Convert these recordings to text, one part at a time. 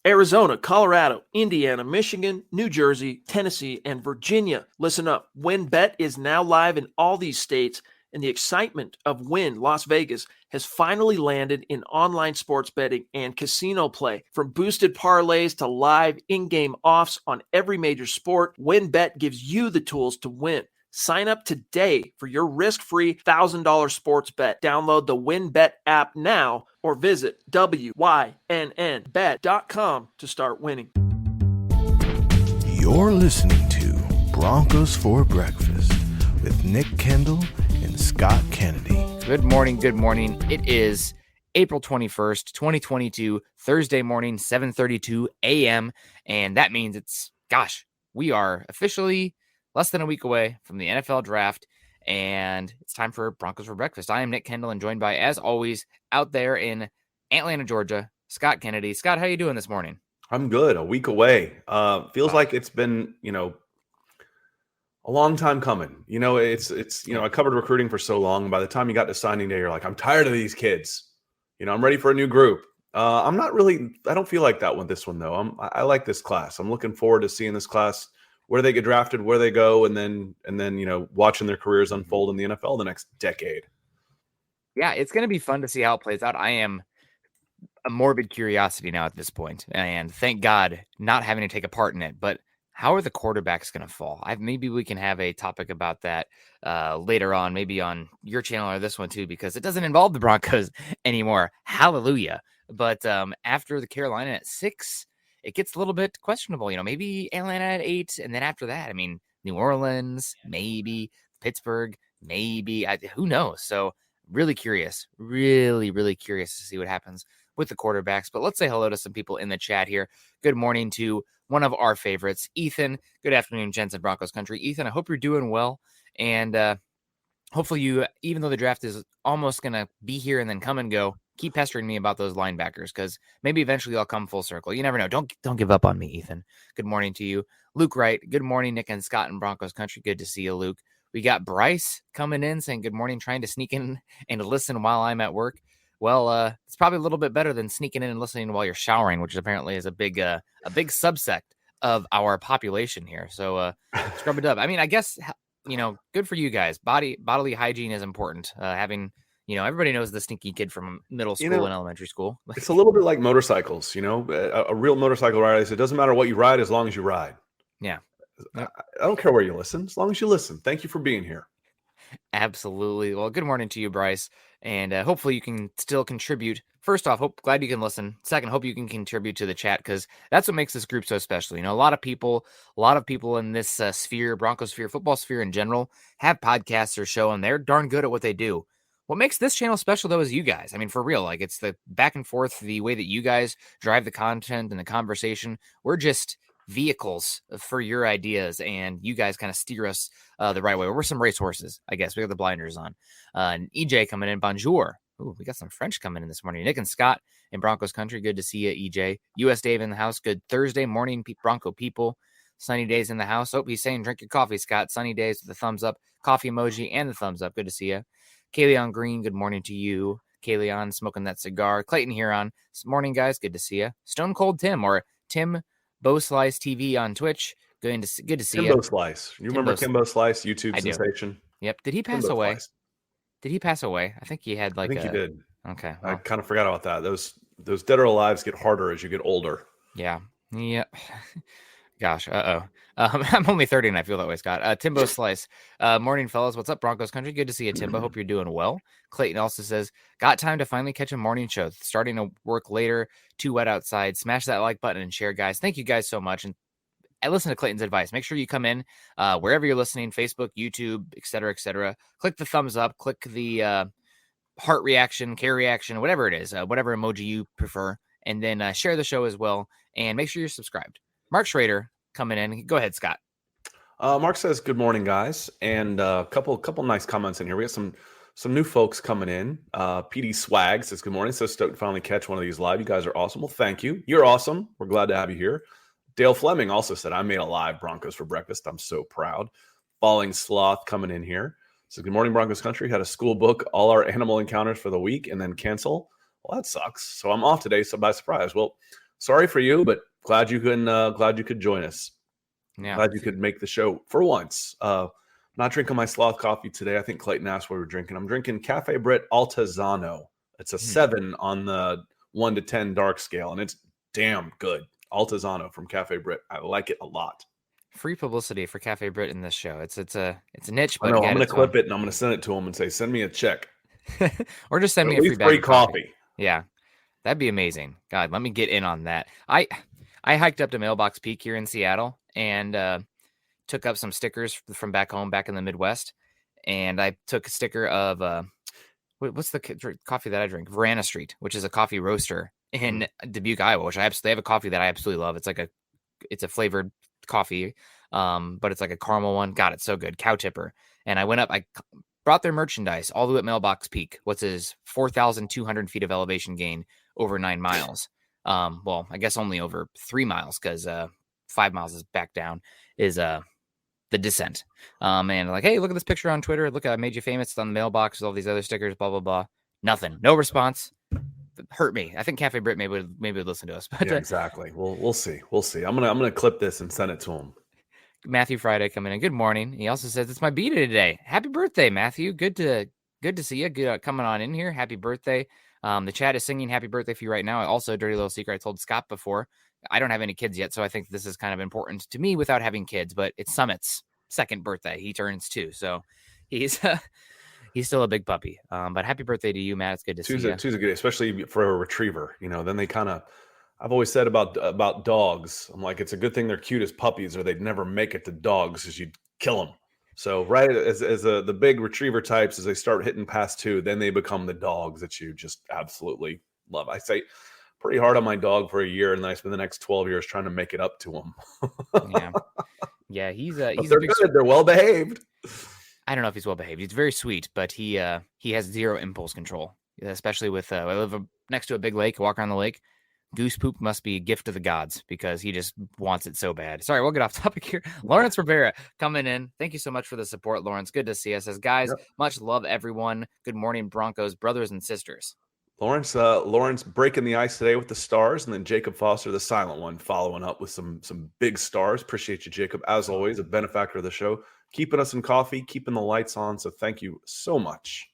Arizona, Colorado, Indiana, Michigan, New Jersey, Tennessee, and Virginia. Listen up. WynnBET is now live in all these states, and the excitement of Wynn Las Vegas has finally landed in online sports betting and casino play. From boosted parlays to live in-game offs on every major sport, WynnBET gives you the tools to win. Sign up today for your risk-free $1,000 sports bet. Download the WynnBET app now or visit wynnbet.com to start winning. You're listening to Broncos for Breakfast with Nick Kendell and Scott Kennedy. Good morning. It is April 21st, 2022, Thursday morning, 7:32 a.m. And that means we are officially less than a week away from the NFL draft, and it's time for Broncos for Breakfast. I am Nick Kendell and joined by, as always, out there in Atlanta, Georgia, Scott Kennedy. Scott, how you doing this morning? I'm good. A week away. Feels like it's been, a long time coming. I covered recruiting for so long. And by the time you got to signing day, you're like, I'm tired of these kids. I'm ready for a new group. I don't feel like that with this one, though. I like this class. I'm looking forward to seeing this class, where they get drafted, where they go, and then watching their careers unfold in the NFL the next decade. Yeah, it's going to be fun to see how it plays out. I am a morbid curiosity now at this point, and thank God not having to take a part in it. But how are the quarterbacks going to fall? Maybe we can have a topic about that later on, maybe on your channel or this one too, because it doesn't involve the Broncos anymore. Hallelujah. But after the Carolina at 6, it gets a little bit questionable. Maybe Atlanta at 8, and then after that, New Orleans, maybe Pittsburgh, maybe. Who knows? So really curious, really curious to see what happens with the quarterbacks. But let's say hello to some people in the chat here. Good morning to one of our favorites, Ethan. Good afternoon, gents in Broncos country. Ethan, I hope you're doing well. And hopefully you, even though the draft is almost going to be here and then come and go, keep pestering me about those linebackers, because maybe eventually I'll come full circle. You never know. Don't give up on me, Ethan. Good morning to you. Luke Wright. Good morning, Nick and Scott in Broncos country. Good to see you, Luke. We got Bryce coming in saying good morning, trying to sneak in and listen while I'm at work. Well, it's probably a little bit better than sneaking in and listening while you're showering, which apparently is a big subsect of our population here. So scrub it up. I guess, good for you guys. Bodily hygiene is important. Having, everybody knows the stinky kid from middle school and elementary school. It's a little bit like motorcycles, a real motorcycle rider. It doesn't matter what you ride as long as you ride. Yeah. I don't care where you listen, as long as you listen. Thank you for being here. Absolutely. Well, good morning to you, Bryce. And hopefully you can still contribute. First off, glad you can listen. Second, hope you can contribute to the chat, because that's what makes this group so special. A lot of people in this sphere, Broncos sphere, football sphere in general, have podcasts or show, and they're darn good at what they do. What makes this channel special, though, is you guys. For real, it's the back and forth, the way that you guys drive the content and the conversation. We're just vehicles for your ideas, and you guys kind of steer us the right way. We're some racehorses, I guess. We got the blinders on. And EJ coming in. Bonjour. Ooh, we got some French coming in this morning. Nick and Scott in Broncos country. Good to see you, EJ. US Dave in the house. Good Thursday morning, Bronco people. Sunny days in the house. Oh, he's saying drink your coffee, Scott. Sunny days with the thumbs up, coffee emoji, and the thumbs up. Good to see you. Kayleon Green, good morning to you. Kayleon smoking that cigar. Clayton Huron. Morning, guys. Good to see you. Stone Cold Tim, or Tim Bo Slice TV on Twitch. Good to see you. Kimbo Slice. You remember Kimbo Slice, YouTube sensation? Yep. Did he pass away? Slice. Did he pass away? I think he had I think he did. Okay. Well. I kind of forgot about that. Those dead or alives get harder as you get older. Yeah. Gosh. I'm only 30 and I feel that way, Scott. Timbo Slice. Morning, fellas. What's up, Broncos country? Good to see you, Timbo. Hope you're doing well. Clayton also says, got time to finally catch a morning show. Starting to work later. Too wet outside. Smash that like button and share, guys. Thank you guys so much. And I listen to Clayton's advice. Make sure you come in wherever you're listening, Facebook, YouTube, etc., etc. Click the thumbs up. Click the heart reaction, care reaction, whatever it is, whatever emoji you prefer. And then share the show as well. And make sure you're subscribed. Mark Schrader coming in. Go ahead, Scott. Mark says, good morning, guys. And a couple nice comments in here. We got some new folks coming in. PD Swag says, good morning. So stoked to finally catch one of these live. You guys are awesome. Well, thank you. You're awesome. We're glad to have you here. Dale Fleming also said, I made a live Broncos for breakfast. I'm so proud. Falling Sloth coming in here. So good morning, Broncos country. Had a school book all our animal encounters for the week and then cancel. Well, that sucks. So I'm off today, so by surprise. Well, sorry for you, but glad you could join us. Yeah. Glad you could make the show for once. Not drinking my sloth coffee today. I think Clayton asked what we're drinking. I'm drinking Cafe Brit Altezano. It's a 7 on the 1 to 10 dark scale, and it's damn good. Altezano from Cafe Brit. I like it a lot. Free publicity for Cafe Brit in this show. It's a niche, I but know, I'm going to clip it and I'm going to send it to him and say, send me a check. or just send me at a free least bag free of coffee. coffee. Yeah, that'd be amazing. God, let me get in on that. I hiked up to Mailbox Peak here in Seattle and took up some stickers from back home, back in the Midwest. And I took a sticker of what's the coffee that I drink? Verana Street, which is a coffee roaster in Dubuque, Iowa. Which they have a coffee that I absolutely love. It's a flavored coffee, but it's like a caramel one. God, it's so good. Cow tipper. And I went up. I brought their merchandise all the way at Mailbox Peak. What's his 4,200 feet of elevation gain over 9 miles? Well, I guess only over 3 miles because 5 miles is back down is the descent. And like, hey, look at this picture on Twitter. Look, I made you famous. It's on the mailbox with all these other stickers, blah, blah, blah. Nothing. No response. Hurt me. I think Cafe Brit maybe would listen to us. But yeah, exactly. We'll see. We'll see. I'm gonna clip this and send it to him. Matthew Friday coming in. Good morning. He also says it's my b-day today. Happy birthday, Matthew. Good to see you. Good coming on in here. Happy birthday. The chat is singing happy birthday for you right now. Also, dirty little secret I told Scott before. I don't have any kids yet, so I think this is kind of important to me without having kids, but it's Summit's second birthday. He turns 2, so he's still a big puppy. But happy birthday to you, Matt. It's good to see you. Two's a good, especially for a retriever. Then they kind of, I've always said about dogs, I'm like, it's a good thing they're cute as puppies or they'd never make it to dogs because you'd kill them. So right as the big retriever types, as they start hitting past 2, then they become the dogs that you just absolutely love. I say pretty hard on my dog for a year, and then I spend the next 12 years trying to make it up to him. Yeah, he's they're good. They're well behaved. I don't know if he's well behaved. He's very sweet, but he has zero impulse control, especially with I live next to a big lake. Walk around the lake. Goose poop must be a gift to the gods because he just wants it so bad. Sorry, we'll get off topic here. Lawrence Rivera coming in. Thank you so much for the support, Lawrence. Good to see us. Says, guys, much love, everyone. Good morning, Broncos, brothers and sisters. Lawrence breaking the ice today with the stars, and then Jacob Foster, the silent one, following up with some big stars. Appreciate you, Jacob. As always, a benefactor of the show, keeping us in coffee, keeping the lights on. So thank you so much.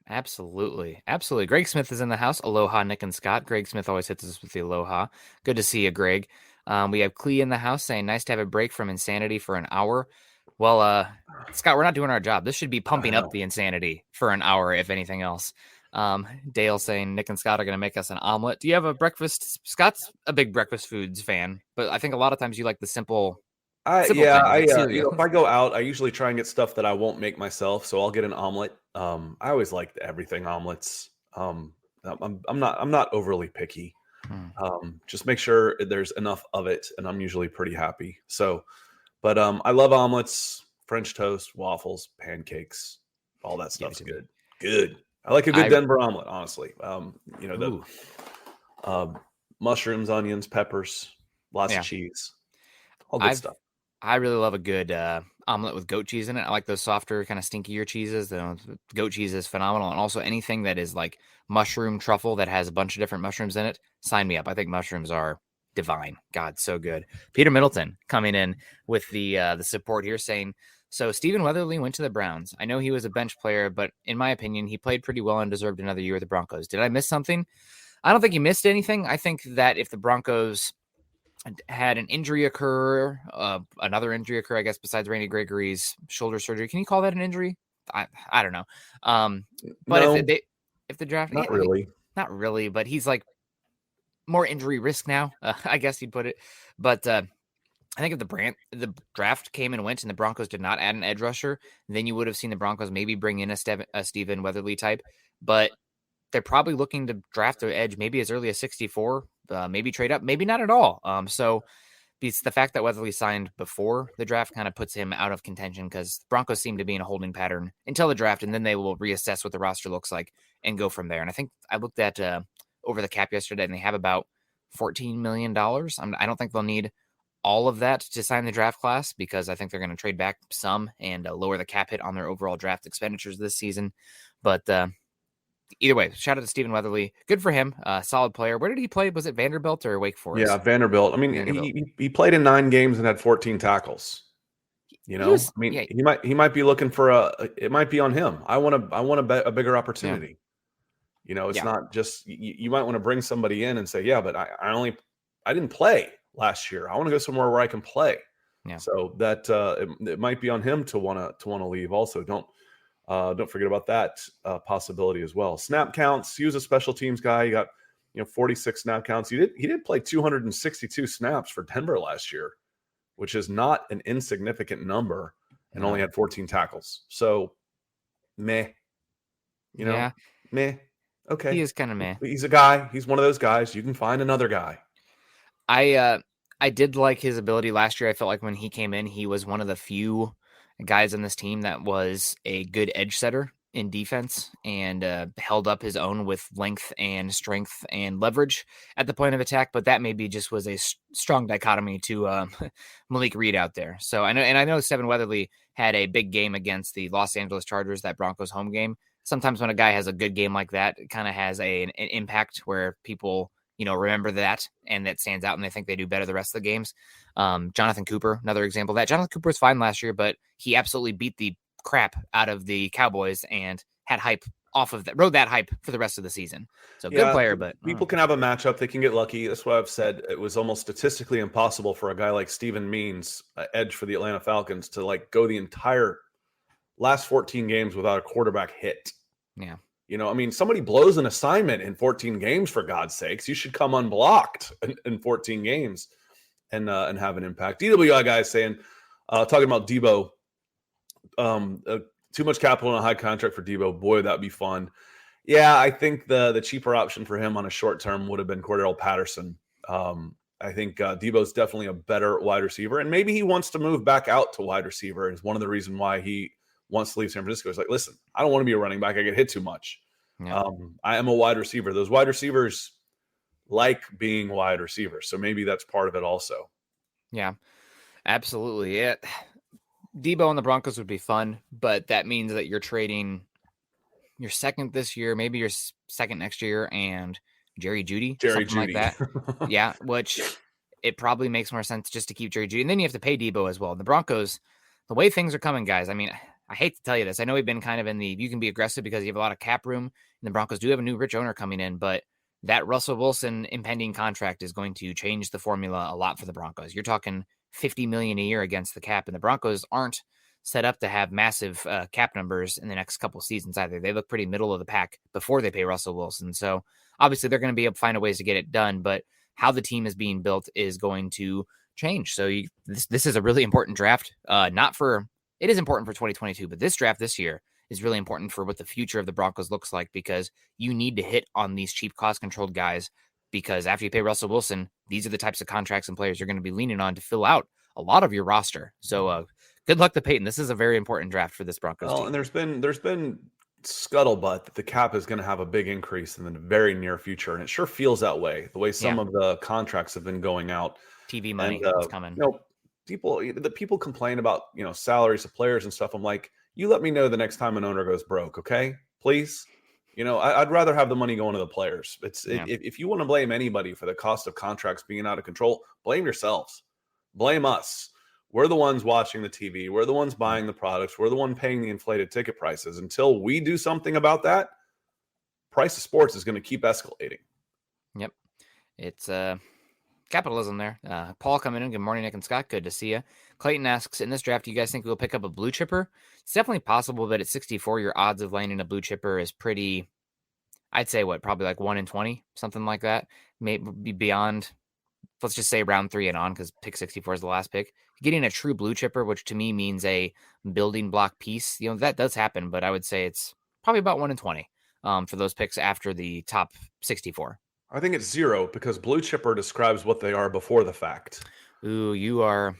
Absolutely. Greg Smith is in the house. Aloha, Nick and Scott. Greg Smith always hits us with the aloha. Good to see you, Greg. We have Clee in the house saying, nice to have a break from insanity for an hour. Well, Scott, we're not doing our job. This should be pumping up the insanity for an hour, if anything else. Dale saying Nick and Scott are going to make us an omelet. Do you have a breakfast? Scott's a big breakfast foods fan, but I think a lot of times you like the simple. If I go out, I usually try and get stuff that I won't make myself. So I'll get an omelet. I always like everything omelets. I'm not overly picky. Just make sure there's enough of it, and I'm usually pretty happy. So, but I love omelets, French toast, waffles, pancakes, all that stuff's good. Good. I like a good Denver omelet, honestly. Mushrooms, onions, peppers, lots of cheese, all good stuff. I really love a good omelet with goat cheese in it. I like those softer, kind of stinkier cheeses. The goat cheese is phenomenal. And also anything that is like mushroom truffle that has a bunch of different mushrooms in it, sign me up. I think mushrooms are divine. God, so good. Peter Middleton coming in with the support here saying, so Stephen Weatherly went to the Browns. I know he was a bench player, but in my opinion, he played pretty well and deserved another year with the Broncos. Did I miss something? I don't think he missed anything. I think that if the Broncos had an injury occur, another injury occur, I guess, besides Randy Gregory's shoulder surgery. Can you call that an injury? I don't know. But no, if the draft, not really, but he's like more injury risk now, I guess you'd put it. But I think if the draft came and went and the Broncos did not add an edge rusher, then you would have seen the Broncos maybe bring in a Stephen Weatherly type. But they're probably looking to draft their edge maybe as early as 64, maybe trade up, maybe not at all. So it's the fact that Weatherly signed before the draft kind of puts him out of contention because the Broncos seem to be in a holding pattern until the draft, and then they will reassess what the roster looks like and go from there. And I think I looked at over the cap yesterday, and they have about $14 million. I don't think they'll need all of that to sign the draft class because I think they're going to trade back some and lower the cap hit on their overall draft expenditures this season. But either way, shout out to Stephen Weatherly. Good for him. Solid player. Where did he play? Was it Vanderbilt or Wake Forest? Yeah, Vanderbilt. I mean, Vanderbilt. he played in 9 games and had 14 tackles. You know, he might be looking for it might be on him. I want a bigger opportunity. Yeah. You know, it's not just, you might want to bring somebody in and say, yeah, but I didn't play last year. I want to go somewhere where I can play. Yeah. So that it might be on him to want to leave. Also, don't forget about that possibility as well. Snap counts. He was a special teams guy. He got 46 snap counts. He did play 262 snaps for Denver last year, which is not an insignificant number, and only had 14 tackles. So, meh. Meh. Okay. He is kind of meh. He's a guy. He's one of those guys. You can find another guy. I did like his ability last year. I felt like when he came in, he was one of the few guys on this team that was a good edge setter in defense and held up his own with length and strength and leverage at the point of attack. But that maybe just was a strong dichotomy to Malik Reed out there. So I know Stephen Weatherly had a big game against the Los Angeles Chargers, that Broncos home game. Sometimes when a guy has a good game like that, it kind of has an impact where people, remember that and that stands out and they think they do better the rest of the games. Jonathan Cooper, another example of that. Jonathan Cooper was fine last year, but he absolutely beat the crap out of the Cowboys and had hype off of that, rode that hype for the rest of the season. So good player, but people can have a matchup. They can get lucky. That's why I've said it was almost statistically impossible for a guy like Steven Means, edge for the Atlanta Falcons, to go the entire last 14 games without a quarterback hit. Yeah. Somebody blows an assignment in 14 games, for God's sakes. You should come unblocked in 14 games and have an impact. DWI guy is saying, talking about Debo, too much capital and a high contract for Debo. Boy, that would be fun. Yeah, I think the cheaper option for him on a short term would have been Cordell Patterson. I think Debo's definitely a better wide receiver, and maybe he wants to move back out to wide receiver. Is one of the reasons why he wants to leave San Francisco. He's like, listen, I don't want to be a running back. I get hit too much. Yeah. I am a wide receiver. Those wide receivers like being wide receivers. So maybe that's part of it also. Yeah, absolutely. Yeah. Debo and the Broncos would be fun, but that means that you're trading your second this year, maybe your second next year, and Jerry Jeudy, like that. Yeah, which it probably makes more sense just to keep Jerry Jeudy. And then you have to pay Debo as well. The Broncos, the way things are coming, guys, I mean, I hate to tell you this. I know we've been kind of you can be aggressive because you have a lot of cap room, and the Broncos do have a new rich owner coming in, but that Russell Wilson impending contract is going to change the formula a lot for the Broncos. You're talking $50 million a year against the cap, and the Broncos aren't set up to have massive cap numbers in the next couple seasons either. They look pretty middle of the pack before they pay Russell Wilson. So obviously they're going to be able to find ways to get it done, but how the team is being built is going to change. So this is a really important draft. It is important for 2022, but this draft this year is really important for what the future of the Broncos looks like, because you need to hit on these cheap, cost-controlled guys, because after you pay Russell Wilson, these are the types of contracts and players you're going to be leaning on to fill out a lot of your roster. So good luck to Peyton. This is a very important draft for this Broncos team. And there's been scuttlebutt that the cap is going to have a big increase in the very near future, and it sure feels that way, the way some of the contracts have been going out. TV money is coming. People complain about, salaries of players and stuff. I'm like, you let me know the next time an owner goes broke, okay? Please. I'd rather have the money going to the players. If you want to blame anybody for the cost of contracts being out of control, blame yourselves. Blame us. We're the ones watching the TV. We're the ones buying the products. We're the one paying the inflated ticket prices. Until we do something about that, price of sports is going to keep escalating. Yep. It's capitalism there. Paul coming in. Good morning, Nick and Scott. Good to see you. Clayton asks, in this draft, do you guys think we'll pick up a blue chipper? It's definitely possible, but at 64, your odds of landing a blue chipper is pretty, I'd say probably like 1 in 20, something like that. Maybe beyond, let's just say round 3 and on, because pick 64 is the last pick. Getting a true blue chipper, which to me means a building block piece, that does happen, but I would say it's probably about 1 in 20 for those picks after the top 64. I think it's 0, because blue chipper describes what they are before the fact. Ooh, you're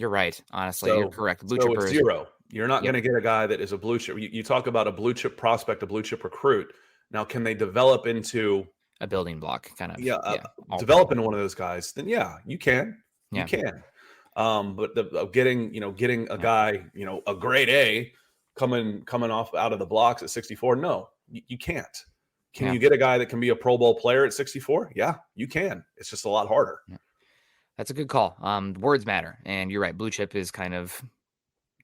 right. Honestly, you're correct. Blue chipper is 0. You're not going to get a guy that is a blue chip. You talk about a blue chip prospect, a blue chip recruit. Now, can they develop into a building block kind of? Develop into one of those guys? Then you can. You can. But getting a guy, a grade A coming off out of the blocks at 64, no. You can't. Can you get a guy that can be a Pro Bowl player at 64? Yeah, you can. It's just a lot harder. Yeah. That's a good call. Words matter. And you're right. Blue chip is kind of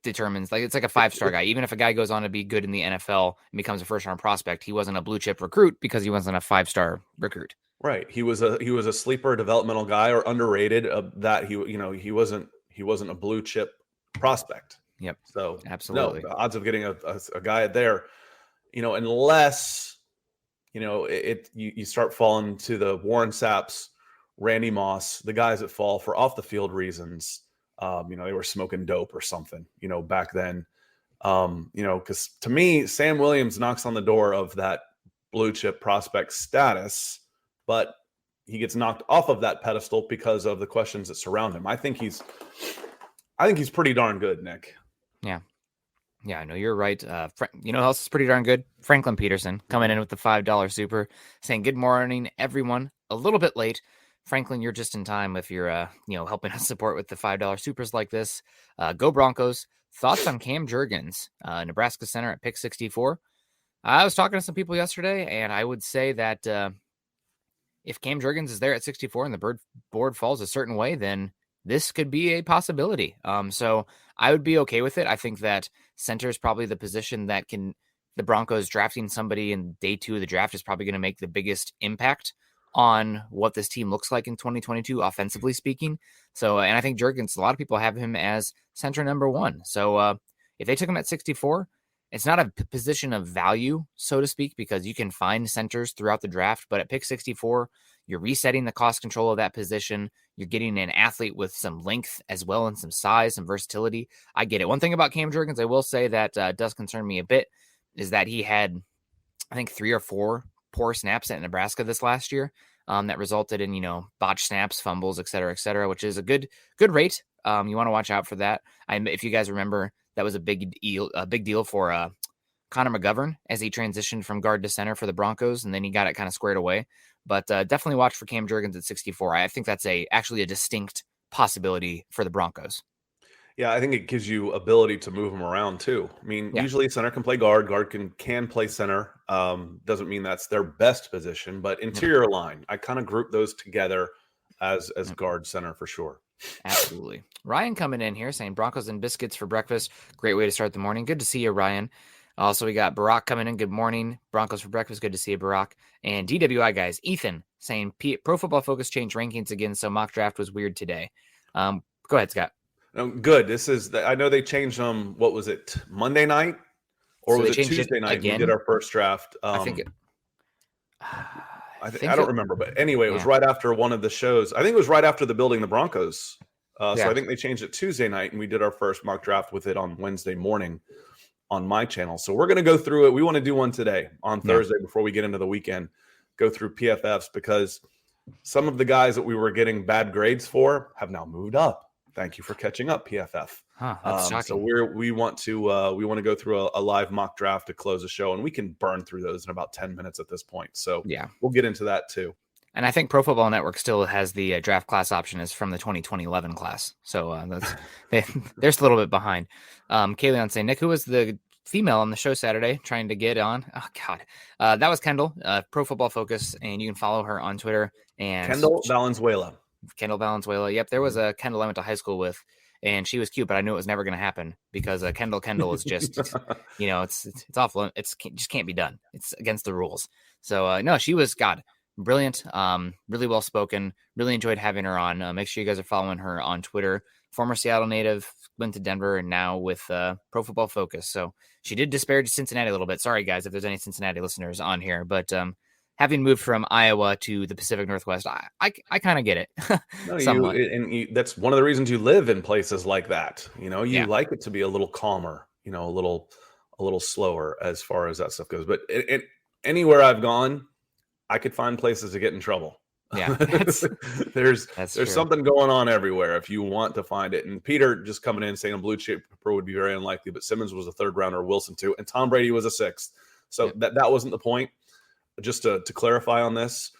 determines, like, it's like a 5-star guy. Even if a guy goes on to be good in the NFL and becomes a first-round prospect, he wasn't a blue chip recruit because he wasn't a 5-star recruit. Right. He was a sleeper developmental guy, or underrated, that he wasn't a blue chip prospect. Yep. So absolutely. No, the odds of getting a guy there, unless you start falling to the Warren Sapps, Randy Moss, the guys that fall for off the field reasons. They were smoking dope or something, back then. Because to me, Sam Williams knocks on the door of that blue chip prospect status, but he gets knocked off of that pedestal because of the questions that surround him. I think he's pretty darn good, Nick. Yeah. Yeah, I know you're right. You know who else is pretty darn good? Franklin Peterson coming in with the $5 super, saying good morning, everyone. A little bit late. Franklin, you're just in time if you're, helping us support with the $5 supers like this. Go Broncos. Thoughts on Cam Jurgens, Nebraska center at pick 64? I was talking to some people yesterday, and I would say that if Cam Jurgens is there at 64 and the board falls a certain way, then this could be a possibility. So I would be okay with it. I think that center is probably the position that the Broncos drafting somebody in day 2 of the draft is probably going to make the biggest impact on what this team looks like in 2022, offensively speaking. So, and I think Jurgens, a lot of people have him as center number 1. So if they took him at 64, it's not a position of value, so to speak, because you can find centers throughout the draft, but at pick 64, you're resetting the cost control of that position. You're getting an athlete with some length as well and some size, some versatility. I get it. One thing about Cam Jurgens, I will say that does concern me a bit, is that he had, I think, 3 or 4 poor snaps at Nebraska this last year that resulted in, botched snaps, fumbles, et cetera, which is a good rate. You want to watch out for that. If you guys remember, that was a big deal for Connor McGovern as he transitioned from guard to center for the Broncos, and then he got it kind of squared away. But definitely watch for Cam Jurgens at 64. I think that's actually a distinct possibility for the Broncos. Yeah, I think it gives you ability to move them around too. I mean, usually center can play guard can play center. Doesn't mean that's their best position, but interior line, I kind of group those together as guard center for sure. Absolutely. Ryan coming in here saying Broncos and biscuits for breakfast. Great way to start the morning. Good to see you, Ryan. Also, we got Barack coming in. Good morning. Broncos for breakfast. Good to see you, Barack. And DWI guys, Ethan saying Pro Football Focus changed rankings again, so mock draft was weird today. Go ahead, Scott. No, good. I know they changed them. What was it, Monday night? Or was it Tuesday night? We did our first draft. I don't remember. But anyway, it was right after one of the shows. I think it was right after the Building the Broncos. So I think they changed it Tuesday night, and we did our first mock draft with it on Wednesday morning on my channel. So we're going to go through it. We want to do one today on Thursday before we get into the weekend, go through PFFs, because some of the guys that we were getting bad grades for have now moved up. Thank you for catching up, PFF. That's shocking. So we want to go through a live mock draft to close the show, and we can burn through those in about 10 minutes at this point. So we'll get into that too. And I think Pro Football Network still has the draft class option is from the 2011 class. So they're still a little bit behind. Kayleon saying, Nick, who was the female on the show Saturday trying to get on? Oh, God. That was Kendall, Pro Football Focus, and you can follow her on Twitter. And Kendall Valenzuela. Yep, there was a Kendall I went to high school with, and she was cute, but I knew it was never going to happen because Kendall is just, it's awful. Just can't be done. It's against the rules. So no, she was brilliant, really well spoken. Really enjoyed having her on. Make sure you guys are following her on Twitter. Former Seattle native, went to Denver, and now with Pro Football Focus. So she did disparage Cincinnati a little bit. Sorry guys if there's any Cincinnati listeners on here, but having moved from Iowa to the Pacific Northwest, I kind of get it. No, that's one of the reasons you live in places like that. You like it to be a little calmer, a little slower as far as that stuff goes. But anywhere I've gone, I could find places to get in trouble. Yeah, there's something going on everywhere if you want to find it. And Peter just coming in saying a blue chipper would be very unlikely, but Simmons was a 3rd rounder, Wilson too, and Tom Brady was a 6th. So that wasn't the point. Just to clarify on this,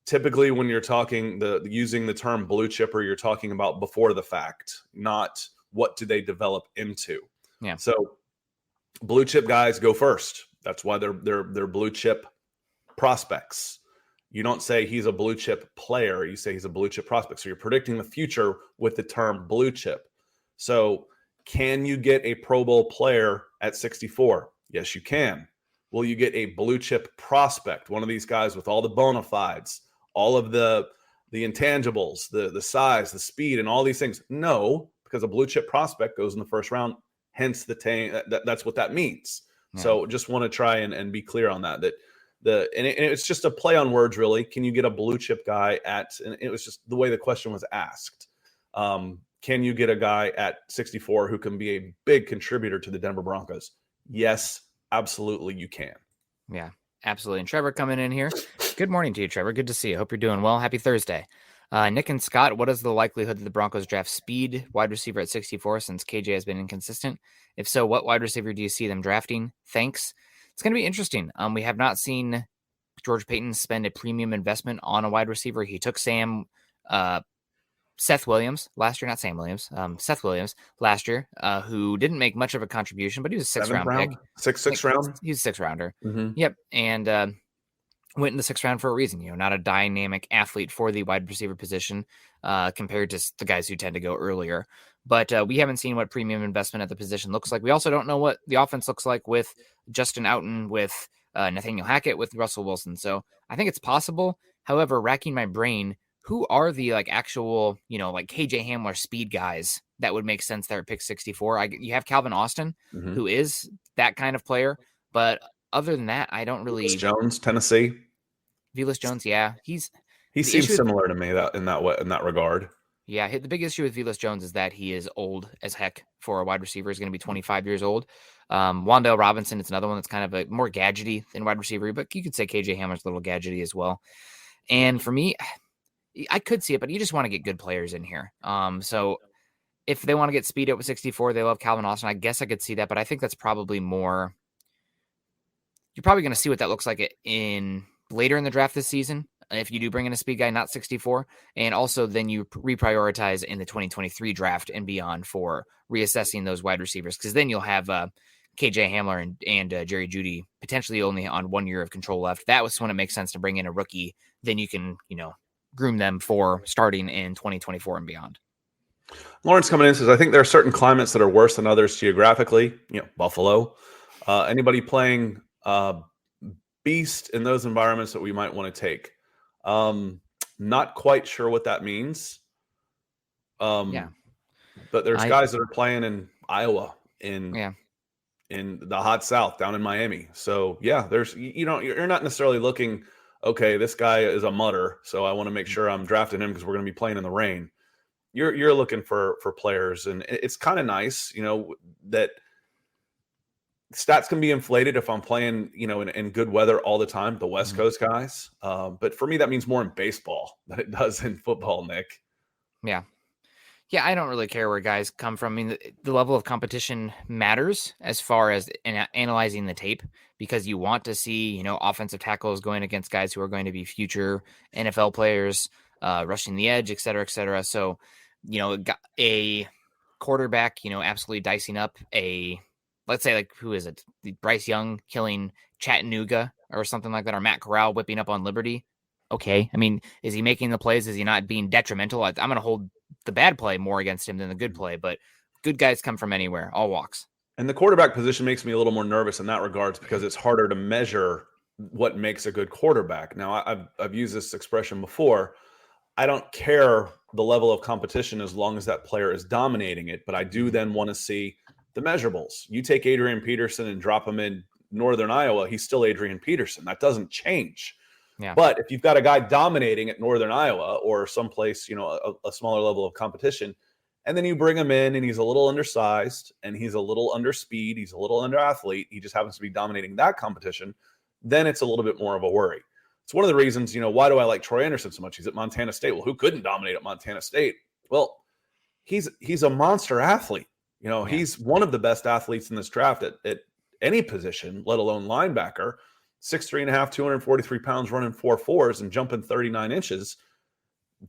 typically when you're talking using the term blue chipper, you're talking about before the fact, not what do they develop into. Yeah. So blue chip guys go first. That's why they're blue chip prospects. You don't say he's a blue chip player. You say he's a blue chip prospect. So you're predicting the future with the term blue chip. So can you get a Pro Bowl player at 64? Yes, you can. Will you get a blue chip prospect? One of these guys with all the bona fides, all of the intangibles, the size, the speed, and all these things? No, because a blue chip prospect goes in the first round. Hence that's what that means. Yeah. So just want to try and be clear on that. It's just a play on words, really. Can you get a blue chip guy and it was just the way the question was asked. Can you get a guy at 64 who can be a big contributor to the Denver Broncos? Yes, absolutely you can. Yeah, absolutely. And Trevor coming in here. Good morning to you, Trevor. Good to see you. Hope you're doing well. Happy Thursday. Nick and Scott, what is the likelihood that the Broncos draft speed wide receiver at 64 since KJ has been inconsistent? If so, what wide receiver do you see them drafting? Thanks. It's going to be interesting. We have not seen George Paton spend a premium investment on a wide receiver. He took Seth Williams last year, not Sam Williams, Seth Williams last year, who didn't make much of a contribution, but he was a sixth-round pick. Sixth round? He's a sixth-rounder. Mm-hmm. Yep, and went in the sixth round for a reason. Not a dynamic athlete for the wide receiver position compared to the guys who tend to go earlier. But we haven't seen what premium investment at the position looks like. We also don't know what the offense looks like with Justin Outen, with Nathaniel Hackett, with Russell Wilson. So I think it's possible. However, racking my brain, who are the actual, KJ Hamler speed guys that would make sense there at pick 64? You have Calvin Austin, mm-hmm. who is that kind of player. But other than that, I don't really. Velus Jones, Tennessee. Velus Jones, yeah. He seems similar to me in that regard. Yeah, the big issue with Velus Jones is that he is old as heck for a wide receiver. He's going to be 25 years old. Wandel Robinson is another one that's kind of a more gadgety than wide receiver, but you could say KJ Hamler's a little gadgety as well. And for me, I could see it, but you just want to get good players in here. So if they want to get speed at 64, they love Calvin Austin. I guess I could see that, but I think that's probably more. You're probably going to see what that looks like in later in the draft this season. If you do bring in a speed guy, not 64, and also then you reprioritize in the 2023 draft and beyond for reassessing those wide receivers, because then you'll have KJ Hamler and Jerry Jeudy potentially only on 1 year of control left. That was when it makes sense to bring in a rookie. Then you can, groom them for starting in 2024 and beyond. Lawrence coming in says, I think there are certain climates that are worse than others geographically. Buffalo. Anybody playing beast in those environments that we might want to take? Not quite sure what that means. But there's guys that are playing in Iowa, in the hot South, down in Miami. So there's, you're not necessarily looking, okay, this guy is a mutter, so I want to make sure I'm drafting him because we're going to be playing in the rain. You're looking for players, and it's kind of nice, that stats can be inflated if I'm playing, in good weather all the time, the West Coast guys. But for me, that means more in baseball than it does in football, Nick. Yeah. Yeah, I don't really care where guys come from. I mean, the level of competition matters as far as analyzing the tape, because you want to see, offensive tackles going against guys who are going to be future NFL players, rushing the edge, et cetera, et cetera. So, a quarterback, absolutely dicing up let's say, who is it? Bryce Young killing Chattanooga or something like that, or Matt Corral whipping up on Liberty. Okay. I mean, is he making the plays? Is he not being detrimental? I'm going to hold the bad play more against him than the good play, but good guys come from anywhere, all walks. And the quarterback position makes me a little more nervous in that regards, because it's harder to measure what makes a good quarterback. Now, I've used this expression before. I don't care the level of competition as long as that player is dominating it, but I do then want to see the measurables. You take Adrian Peterson and drop him in Northern Iowa, he's still Adrian Peterson. That doesn't change. Yeah. But if you've got a guy dominating at Northern Iowa or someplace, a smaller level of competition, and then you bring him in and he's a little undersized and he's a little under speed, he's a little under athlete, he just happens to be dominating that competition, then it's a little bit more of a worry. It's one of the reasons, why do I like Troy Anderson so much? He's at Montana State. Well, who couldn't dominate at Montana State? Well, he's a monster athlete. He's one of the best athletes in this draft at any position, let alone linebacker. 6'3.5", 243 pounds, running 4.4s and jumping 39 inches.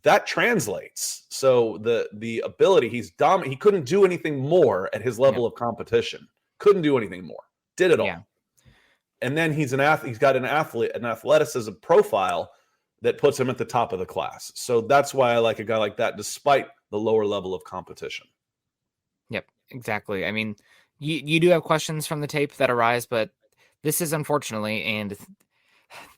That translates. So the ability, he couldn't do anything more at his level of competition. Couldn't do anything more. Did it all. And then he's got an athleticism profile that puts him at the top of the class. So that's why I like a guy like that, despite the lower level of competition. Yep, exactly. I mean, you do have questions from the tape that arise, but this is unfortunately, and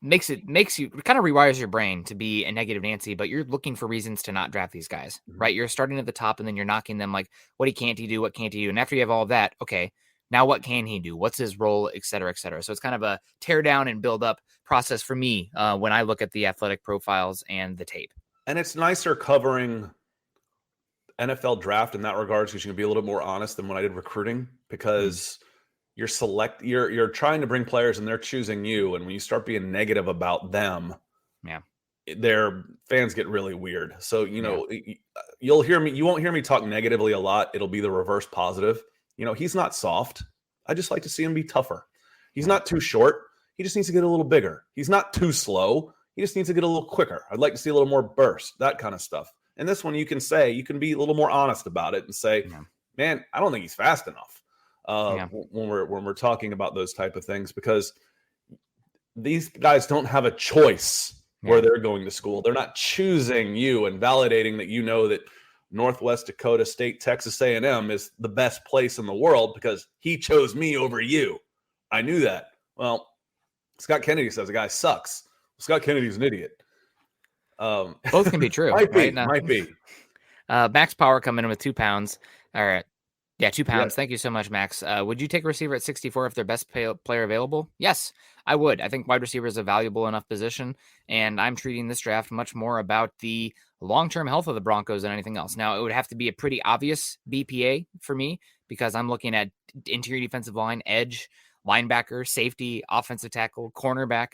makes you kind of rewires your brain to be a negative Nancy, but you're looking for reasons to not draft these guys, right? You're starting at the top and then you're knocking them like, what can't he do? What can't he do? And after you have all of that, okay, now what can he do? What's his role, et cetera, et cetera. So it's kind of a tear down and build up process for me when I look at the athletic profiles and the tape. And it's nicer covering NFL draft in that regards because you can be a little bit more honest than when I did recruiting, because you're trying to bring players and they're choosing you. And when you start being negative about them, their fans get really weird. So, you won't hear me talk negatively a lot. It'll be the reverse positive. He's not soft. I just like to see him be tougher. He's not too short. He just needs to get a little bigger. He's not too slow. He just needs to get a little quicker. I'd like to see a little more burst, that kind of stuff. And this one you can be a little more honest about it and say, man, I don't think he's fast enough. When we're talking about those type of things, because these guys don't have a choice where they're going to school. They're not choosing you and validating that that Northwest Dakota State, Texas A&M is the best place in the world because he chose me over you. I knew that. Well, Scott Kennedy says the guy sucks. Scott Kennedy's an idiot. Both can be true. Might be. Max Power coming in with 2 pounds. All right. Yeah, 2 pounds. Yeah. Thank you so much, Max. Would you take a receiver at 64 if they're best player available? Yes, I would. I think wide receiver is a valuable enough position, and I'm treating this draft much more about the long-term health of the Broncos than anything else. Now, it would have to be a pretty obvious BPA for me because I'm looking at interior defensive line, edge, linebacker, safety, offensive tackle, cornerback,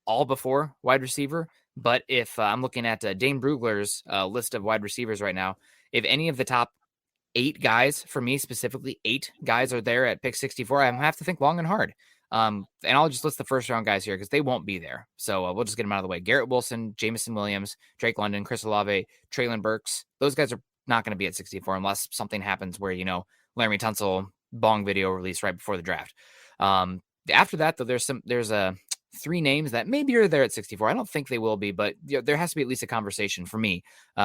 all before wide receiver. But if I'm looking at Dane Brugler's list of wide receivers right now, if any of the top 8 guys, for me specifically, 8 guys are there at pick 64, I have to think long and hard. And I'll just list the first round guys here because they won't be there. So we'll just get them out of the way. Garrett Wilson, Jamison Williams, Drake London, Chris Olave, Traylon Burks. Those guys are not going to be at 64 unless something happens where, Laremy Tunsil bong video release right before the draft. After that, though, there's 3 names that maybe are there at 64. I don't think they will be, but there has to be at least a conversation for me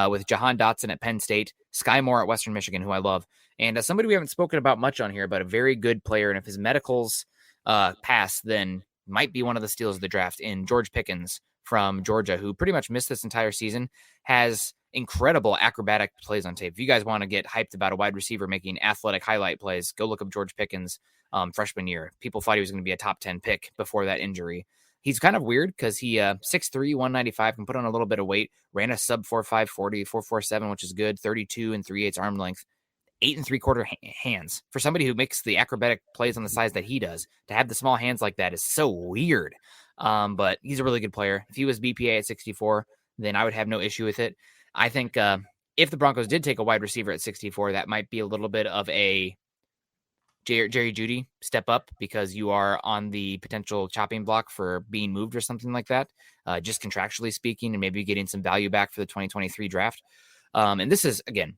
with Johan Dotson at Penn State, Sky Moore at Western Michigan, who I love, and somebody we haven't spoken about much on here, but a very good player. And if his medicals pass, then might be one of the steals of the draft in George Pickens from Georgia, who pretty much missed this entire season, has incredible acrobatic plays on tape. If you guys want to get hyped about a wide receiver making athletic highlight plays, go look up George Pickens freshman year. People thought he was going to be a top 10 pick before that injury. He's kind of weird because he 6'3", 195, can put on a little bit of weight, ran a sub 4.5 40, 4.47, which is good, 32 3/8 arm length, 8 3/4 hands. For somebody who makes the acrobatic plays on the size that he does, to have the small hands like that is so weird. But he's a really good player. If he was BPA at 64, then I would have no issue with it. I think if the Broncos did take a wide receiver at 64, that might be a little bit of a Jerry Jeudy step up because you are on the potential chopping block for being moved or something like that, just contractually speaking, and maybe getting some value back for the 2023 draft. And this is, again,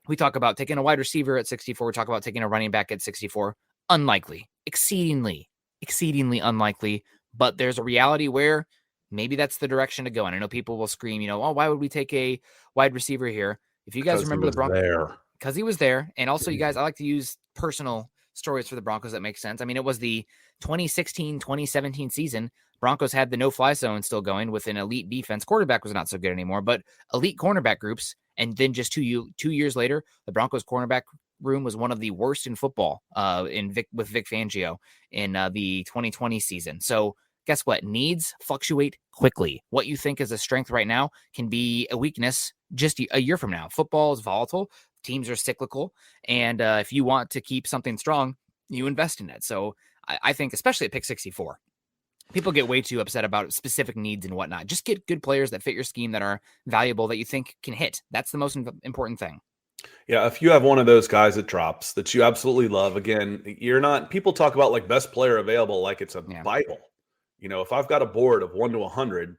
we talk about taking a wide receiver at 64. We talk about taking a running back at 64. Unlikely, exceedingly unlikely. But there's a reality where maybe that's the direction to go. And I know people will scream, why would we take a wide receiver here? If you guys remember the Broncos, because he was there. And also, you guys, I like to use personal stories for the Broncos that make sense. I mean, it was the 2016-2017 season. Broncos had the no-fly zone still going with an elite defense. Quarterback was not so good anymore, but elite cornerback groups. And then just 2 years later, the Broncos cornerback room was one of the worst in football with Vic Fangio in the 2020 season. So guess what? Needs fluctuate quickly. What you think is a strength right now can be a weakness just a year from now. Football is volatile. Teams are cyclical. And if you want to keep something strong, you invest in it. So I think, especially at pick 64, people get way too upset about specific needs and whatnot. Just get good players that fit your scheme, that are valuable, that you think can hit. That's the most important thing. Yeah, if you have one of those guys that drops that you absolutely love, again, people talk about like best player available like it's a Bible. If I've got a board of 1 to 100,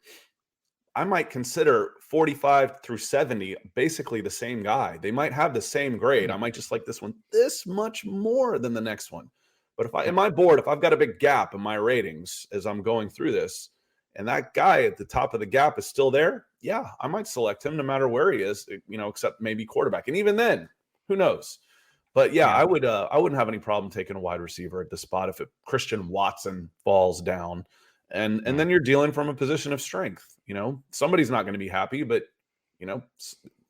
I might consider 45 through 70 basically the same guy. They might have the same grade. I might just like this one this much more than the next one. But if in my board, if I've got a big gap in my ratings as I'm going through this, and that guy at the top of the gap is still there, yeah, I might select him no matter where he is, except maybe quarterback. And even then, who knows? But yeah, I wouldn't have any problem taking a wide receiver at the spot if Christian Watson falls down. And then you're dealing from a position of strength. Somebody's not going to be happy, but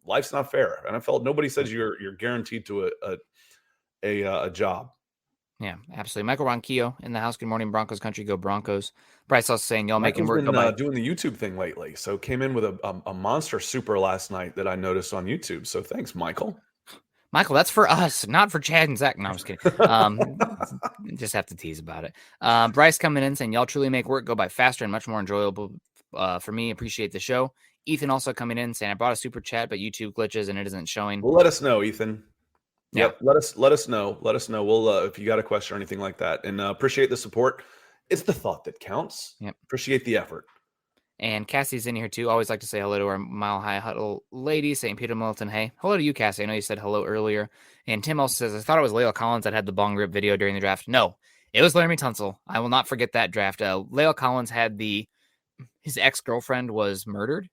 life's not fair. NFL, nobody says you're guaranteed to a job. Yeah, absolutely. Michael Ronquillo in the house. Good morning, Broncos country. Go Broncos. Bryce also saying y'all making work. Been doing the YouTube thing lately, so came in with a monster super last night that I noticed on YouTube. So thanks, Michael. Michael, that's for us, not for Chad and Zach. No, I'm just kidding. Just have to tease about it. Bryce coming in saying y'all truly make work go by faster and much more enjoyable for me. Appreciate the show. Ethan also coming in saying I brought a super chat, but YouTube glitches and it isn't showing. Well, let us know, Ethan. Yeah. Yep. Let us know. Let us know. We'll if you got a question or anything like that. And appreciate the support. It's the thought that counts. Yep. Appreciate the effort. And Cassie's in here too. Always like to say hello to our Mile High Huddle lady, St. Peter Milton. Hey, hello to you, Cassie. I know you said hello earlier. And Tim also says, I thought it was Lael Collins that had the bong rip video during the draft. No, it was Laramie Tunsil. I will not forget that draft. Lael Collins had his ex-girlfriend was murdered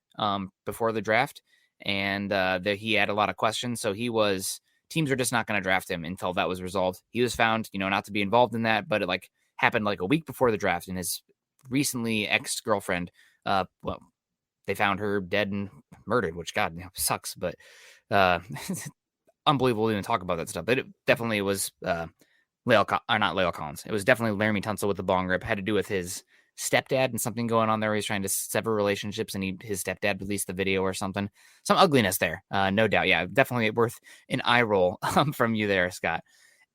before the draft. And he had a lot of questions. So teams were just not going to draft him until that was resolved. He was found, not to be involved in that, but it happened a week before the draft, and his recently ex-girlfriend, they found her dead and murdered, which God sucks, but unbelievable to even talk about that stuff. But it definitely was not Lael Collins. It was definitely Laramie Tunsil with the bong rip. Had to do with his stepdad and something going on there. He's trying to sever relationships, and his stepdad released the video or something. Some ugliness there, no doubt. Yeah, definitely worth an eye roll from you there, Scott.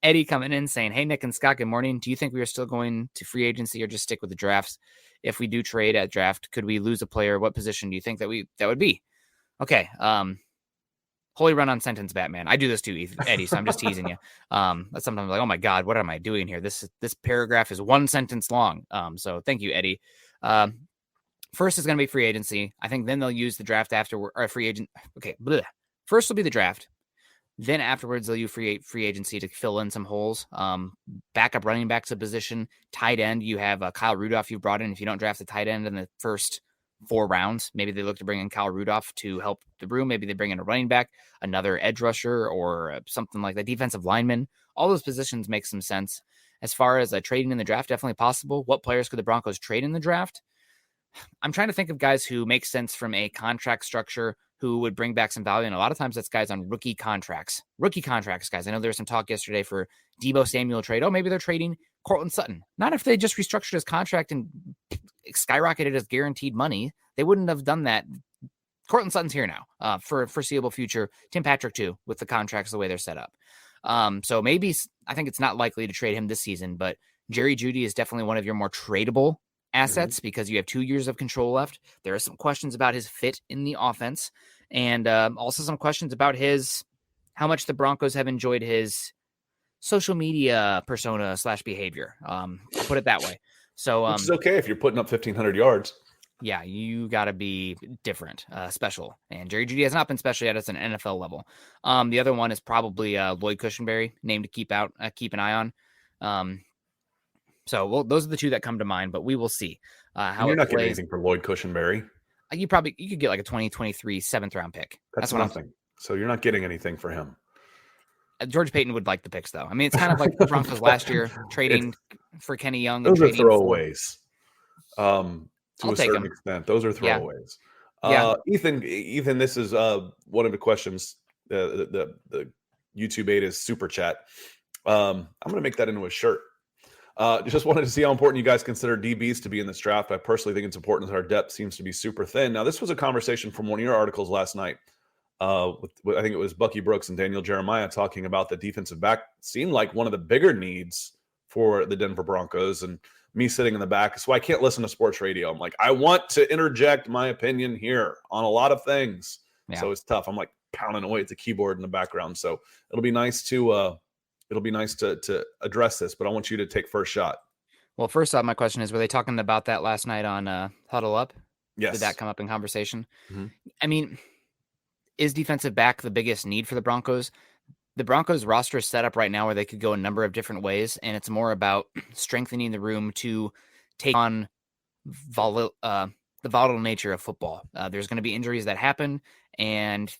Eddie coming in saying, hey, Nick and Scott, good morning. Do you think we are still going to free agency or just stick with the drafts? If we do trade at draft, could we lose a player? What position do you think that would be? Okay. Holy run-on sentence, Batman. I do this too, Eddie, so I'm just teasing you. Sometimes I'm like, oh my God, what am I doing here? This paragraph is one sentence long. So thank you, Eddie. First is going to be free agency. I think then they'll use the draft afterward, or free agent. Okay. Bleh. First will be the draft. Then afterwards, they'll use free agency to fill in some holes. Backup running back's a position. Tight end, you have Kyle Rudolph you've brought in. If you don't draft a tight end in the first 4 rounds, maybe they look to bring in Kyle Rudolph to help the room. Maybe they bring in a running back, another edge rusher, or something like that. Defensive lineman. All those positions make some sense. As far as trading in the draft, definitely possible. What players could the Broncos trade in the draft? I'm trying to think of guys who make sense from a contract structure, who would bring back some value. And a lot of times that's guys on rookie contracts, guys. I know there was some talk yesterday for Deebo Samuel trade. Oh, maybe they're trading Cortland Sutton. Not if they just restructured his contract and skyrocketed his guaranteed money. They wouldn't have done that. Cortland Sutton's here now for a foreseeable future. Tim Patrick too, with the contracts the way they're set up. So maybe I think it's not likely to trade him this season, but Jerry Jeudy is definitely one of your more tradable assets because you have 2 years of control left. There are some questions about his fit in the offense, and also some questions about how much the Broncos have enjoyed his social media persona / behavior. I'll put it that way. So it's okay if you're putting up 1,500 yards. Yeah, you got to be different, special. And Jerry Jeudy has not been special yet at an NFL level. The other one is probably Lloyd Cushenberry, name to keep an eye on. So those are the two that come to mind, but we will see how you're not plays. Getting anything for Lloyd Cushenberry. You could get like a 2023 7th round pick. That's nothing. So you're not getting anything for him. George Payton would like the picks, though. I mean, it's kind of like the Broncos last year trading for Kenny Young. Those are throwaways. To a certain extent, those are throwaways. Yeah. Ethan, this is one of the questions. The YouTube 8 is super chat. I'm going to make that into a shirt. Just wanted to see how important you guys consider DBs to be in this draft. I personally think it's important that our depth seems to be super thin. Now, this was a conversation from one of your articles last night. With I think it was Bucky Brooks and Daniel Jeremiah talking about the defensive back seemed like one of the bigger needs for the Denver Broncos, and me sitting in the back. So I can't listen to sports radio. I'm like, I want to interject my opinion here on a lot of things. Yeah. So it's tough. I'm like pounding away at the keyboard in the background. So it'll be nice to address this, but I want you to take first shot. Well, first off, my question is, were they talking about that last night on Huddle Up? Yes. Did that come up in conversation? Mm-hmm. I mean, is defensive back the biggest need for the Broncos? the Broncos roster is set up right now where they could go a number of different ways, and it's more about strengthening the room to take on the volatile nature of football. There's going to be injuries that happen, and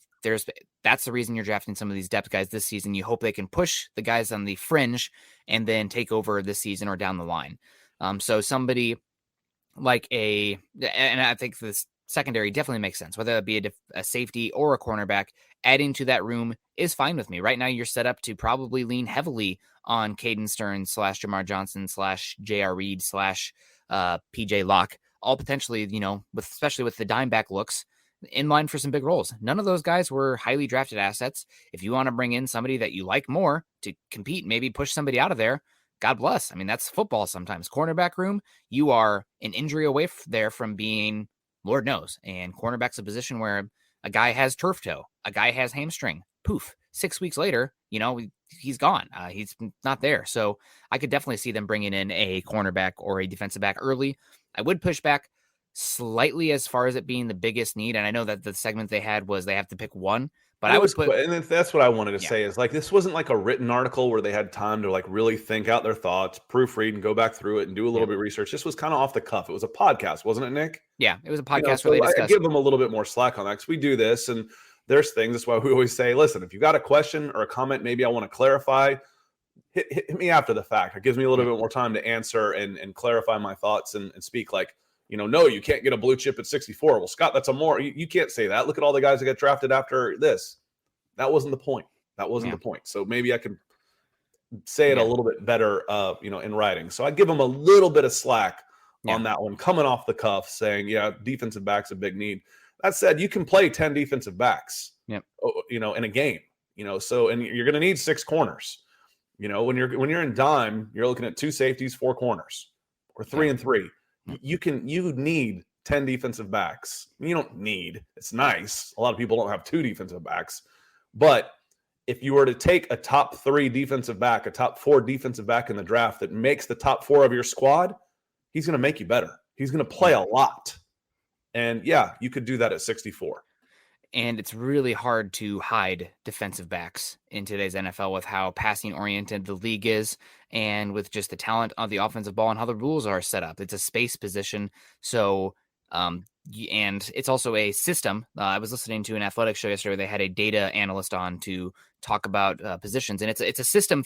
that's the reason you're drafting some of these depth guys this season. You hope they can push the guys on the fringe and then take over this season or down the line. So somebody like and I think this secondary definitely makes sense, whether it be a safety or a cornerback. Adding to that room is fine with me. Right now, you're set up to probably lean heavily on Caden Stearns / Jamar Johnson / J.R. Reed / PJ Locke, all potentially, especially with the dime back looks, in line for some big roles. None of those guys were highly drafted assets. If you want to bring in somebody that you like more to compete, maybe push somebody out of there, God bless. I mean, that's football sometimes. Cornerback room, you are an injury away there from being Lord knows. And cornerback's a position where a guy has turf toe, a guy has hamstring, poof, 6 weeks later, he's gone. He's not there. So I could definitely see them bringing in a cornerback or a defensive back early. I would push back slightly as far as it being the biggest need. And I know that the segment they had was they have to pick one, but and that's what I wanted to say is like, this wasn't like a written article where they had time to like really think out their thoughts, proofread and go back through it and do a little bit of research. This was kind of off the cuff. It was a podcast, wasn't it, Nick? Yeah, it was a podcast where they discussed. I give them a little bit more slack on that because we do this and there's things. That's why we always say, listen, if you got a question or a comment, maybe I want to clarify, hit me after the fact. It gives me a little bit more time to answer and clarify my thoughts and speak like, no, you can't get a blue chip at 64. Well, Scott, that's you can't say that. Look at all the guys that got drafted after this. That wasn't the point. The point. So maybe I can say it a little bit better, in writing. So I give them a little bit of slack on that one, coming off the cuff, saying, defensive back's a big need. That said, you can play 10 defensive backs, in a game, so, and you're going to need 6 corners. When you're in dime, you're looking at 2 safeties, 4 corners, or 3 and 3. You need 10 defensive backs. You don't need, it's nice. A lot of people don't have 2 defensive backs, but if you were to take a top 3 defensive back, a top 4 defensive back in the draft that makes the top 4 of your squad, he's going to make you better. He's going to play a lot. And you could do that at 64. And it's really hard to hide defensive backs in today's NFL with how passing oriented the league is and with just the talent on the offensive ball and how the rules are set up. It's a space position. So, and it's also a system. I was listening to an athletics show yesterday where they had a data analyst on to talk about positions, and it's a system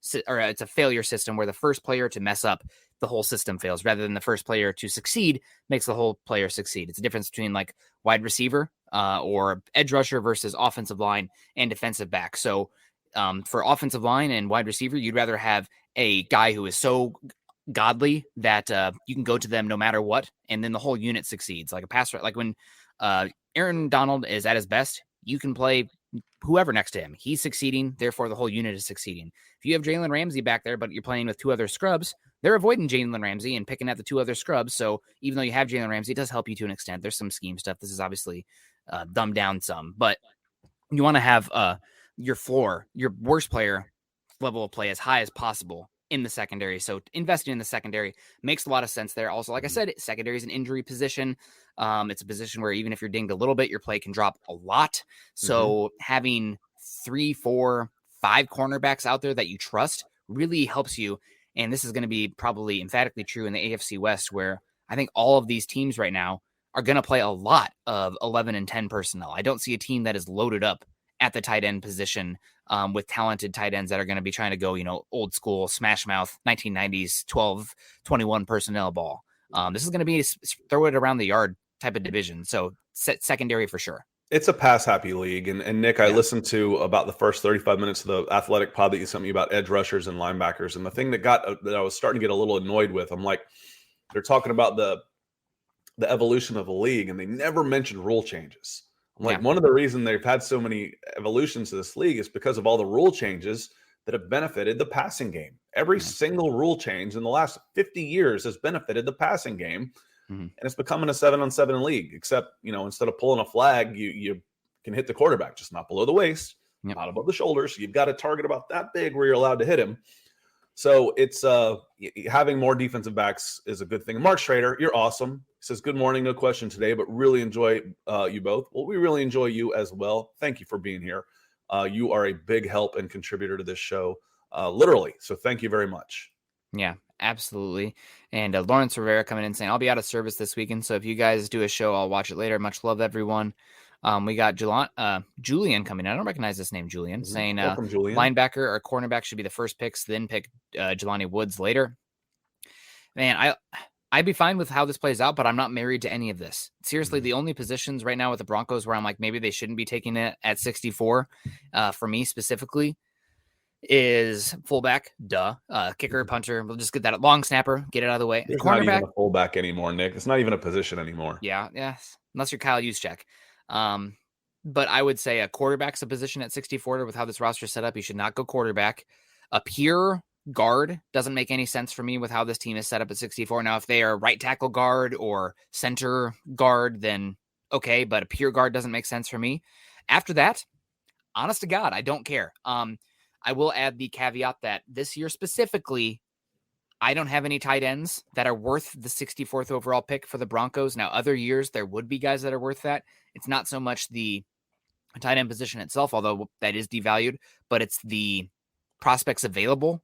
it's a failure system where the first player to mess up, the whole system fails, rather than the first player to succeed makes the whole player succeed. It's a difference between like wide receiver or edge rusher versus offensive line and defensive back. So for offensive line and wide receiver, you'd rather have a guy who is so godly that you can go to them no matter what, and then the whole unit succeeds. Like a passer, like when Aaron Donald is at his best, you can play whoever next to him. He's succeeding, therefore the whole unit is succeeding. If you have Jalen Ramsey back there, but you're playing with 2 other scrubs, they're avoiding Jalen Ramsey and picking at the 2 other scrubs. So even though you have Jalen Ramsey, it does help you to an extent. There's some scheme stuff. This is obviously dumbed down some, but you want to have your floor, your worst player level of play as high as possible in the secondary. So investing in the secondary makes a lot of sense there. Also, like I said, secondary is an injury position. It's a position where even if you're dinged a little bit, your play can drop a lot. So having 3, 4, 5 cornerbacks out there that you trust really helps you. And this is going to be probably emphatically true in the AFC West, where I think all of these teams right now are going to play a lot of 11 and 10 personnel. I don't see a team that is loaded up at the tight end position with talented tight ends that are going to be trying to go, old school smash mouth 1990s 12-21 personnel ball. This is going to be throw it around the yard type of division. So secondary for sure. It's a pass happy league. And Nick, I listened to about the first 35 minutes of the athletic pod that you sent me about edge rushers and linebackers. And the thing that I was starting to get a little annoyed with, I'm like, they're talking about the evolution of the league and they never mentioned rule changes. I'm like, one of the reasons they've had so many evolutions to this league is because of all the rule changes that have benefited the passing game. Every single rule change in the last 50 years has benefited the passing game. And it's becoming a 7-on-7 league, except, instead of pulling a flag, you can hit the quarterback, just not below the waist, not above the shoulders. You've got a target about that big where you're allowed to hit him. So it's having more defensive backs is a good thing. Mark Schrader, you're awesome. He says, good morning, no question today, but really enjoy you both. Well, we really enjoy you as well. Thank you for being here. You are a big help and contributor to this show, literally. So thank you very much. Yeah, absolutely. And Lawrence Rivera coming in saying, I'll be out of service this weekend. So if you guys do a show, I'll watch it later. Much love, everyone. We got Julian coming in. I don't recognize this name, Julian, saying Welcome, Julian. linebacker or cornerback should be the first picks, then pick Jelani Woods later. Man, I'd be fine with how this plays out, but I'm not married to any of this. Seriously, the only positions right now with the Broncos where I'm like, maybe they shouldn't be taking it at 64 for me specifically is fullback, kicker, punter. We'll just get that long snapper, get it out of the way. There's Cornerback, not even a fullback anymore, Nick. It's not even a position anymore. Yeah, unless you're Kyle Juszczyk. But I would say a quarterback's a position at 64 with how this roster is set up. You should not go quarterback. A pure guard doesn't make any sense for me with how this team is set up at 64. Now, if they are right tackle guard or center guard, then okay, but a pure guard doesn't make sense for me. After that, honest to God, I don't care. I will add the caveat that this year specifically, I don't have any tight ends that are worth the 64th overall pick for the Broncos. Now, other years, there would be guys that are worth that. It's not so much the tight end position itself, although that is devalued, but it's the prospects available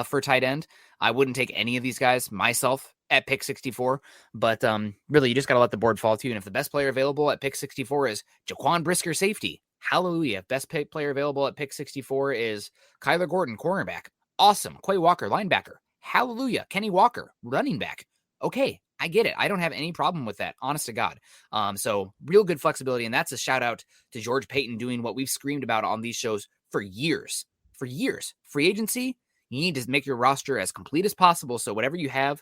for tight end. I wouldn't take any of these guys myself at pick 64, but really, you just got to let the board fall to you. And if the best player available at pick 64 is Jaquan Brisker, safety, hallelujah. If best player available at pick 64 is Kyler Gordon, cornerback, awesome. Quay Walker, linebacker, hallelujah. Kenny Walker, running back, okay, I get it. I don't have any problem with that, honest to God. So real good flexibility, and that's a shout out to George Paton doing what we've screamed about on these shows for years. Free agency, you need to make your roster as complete as possible so whatever you have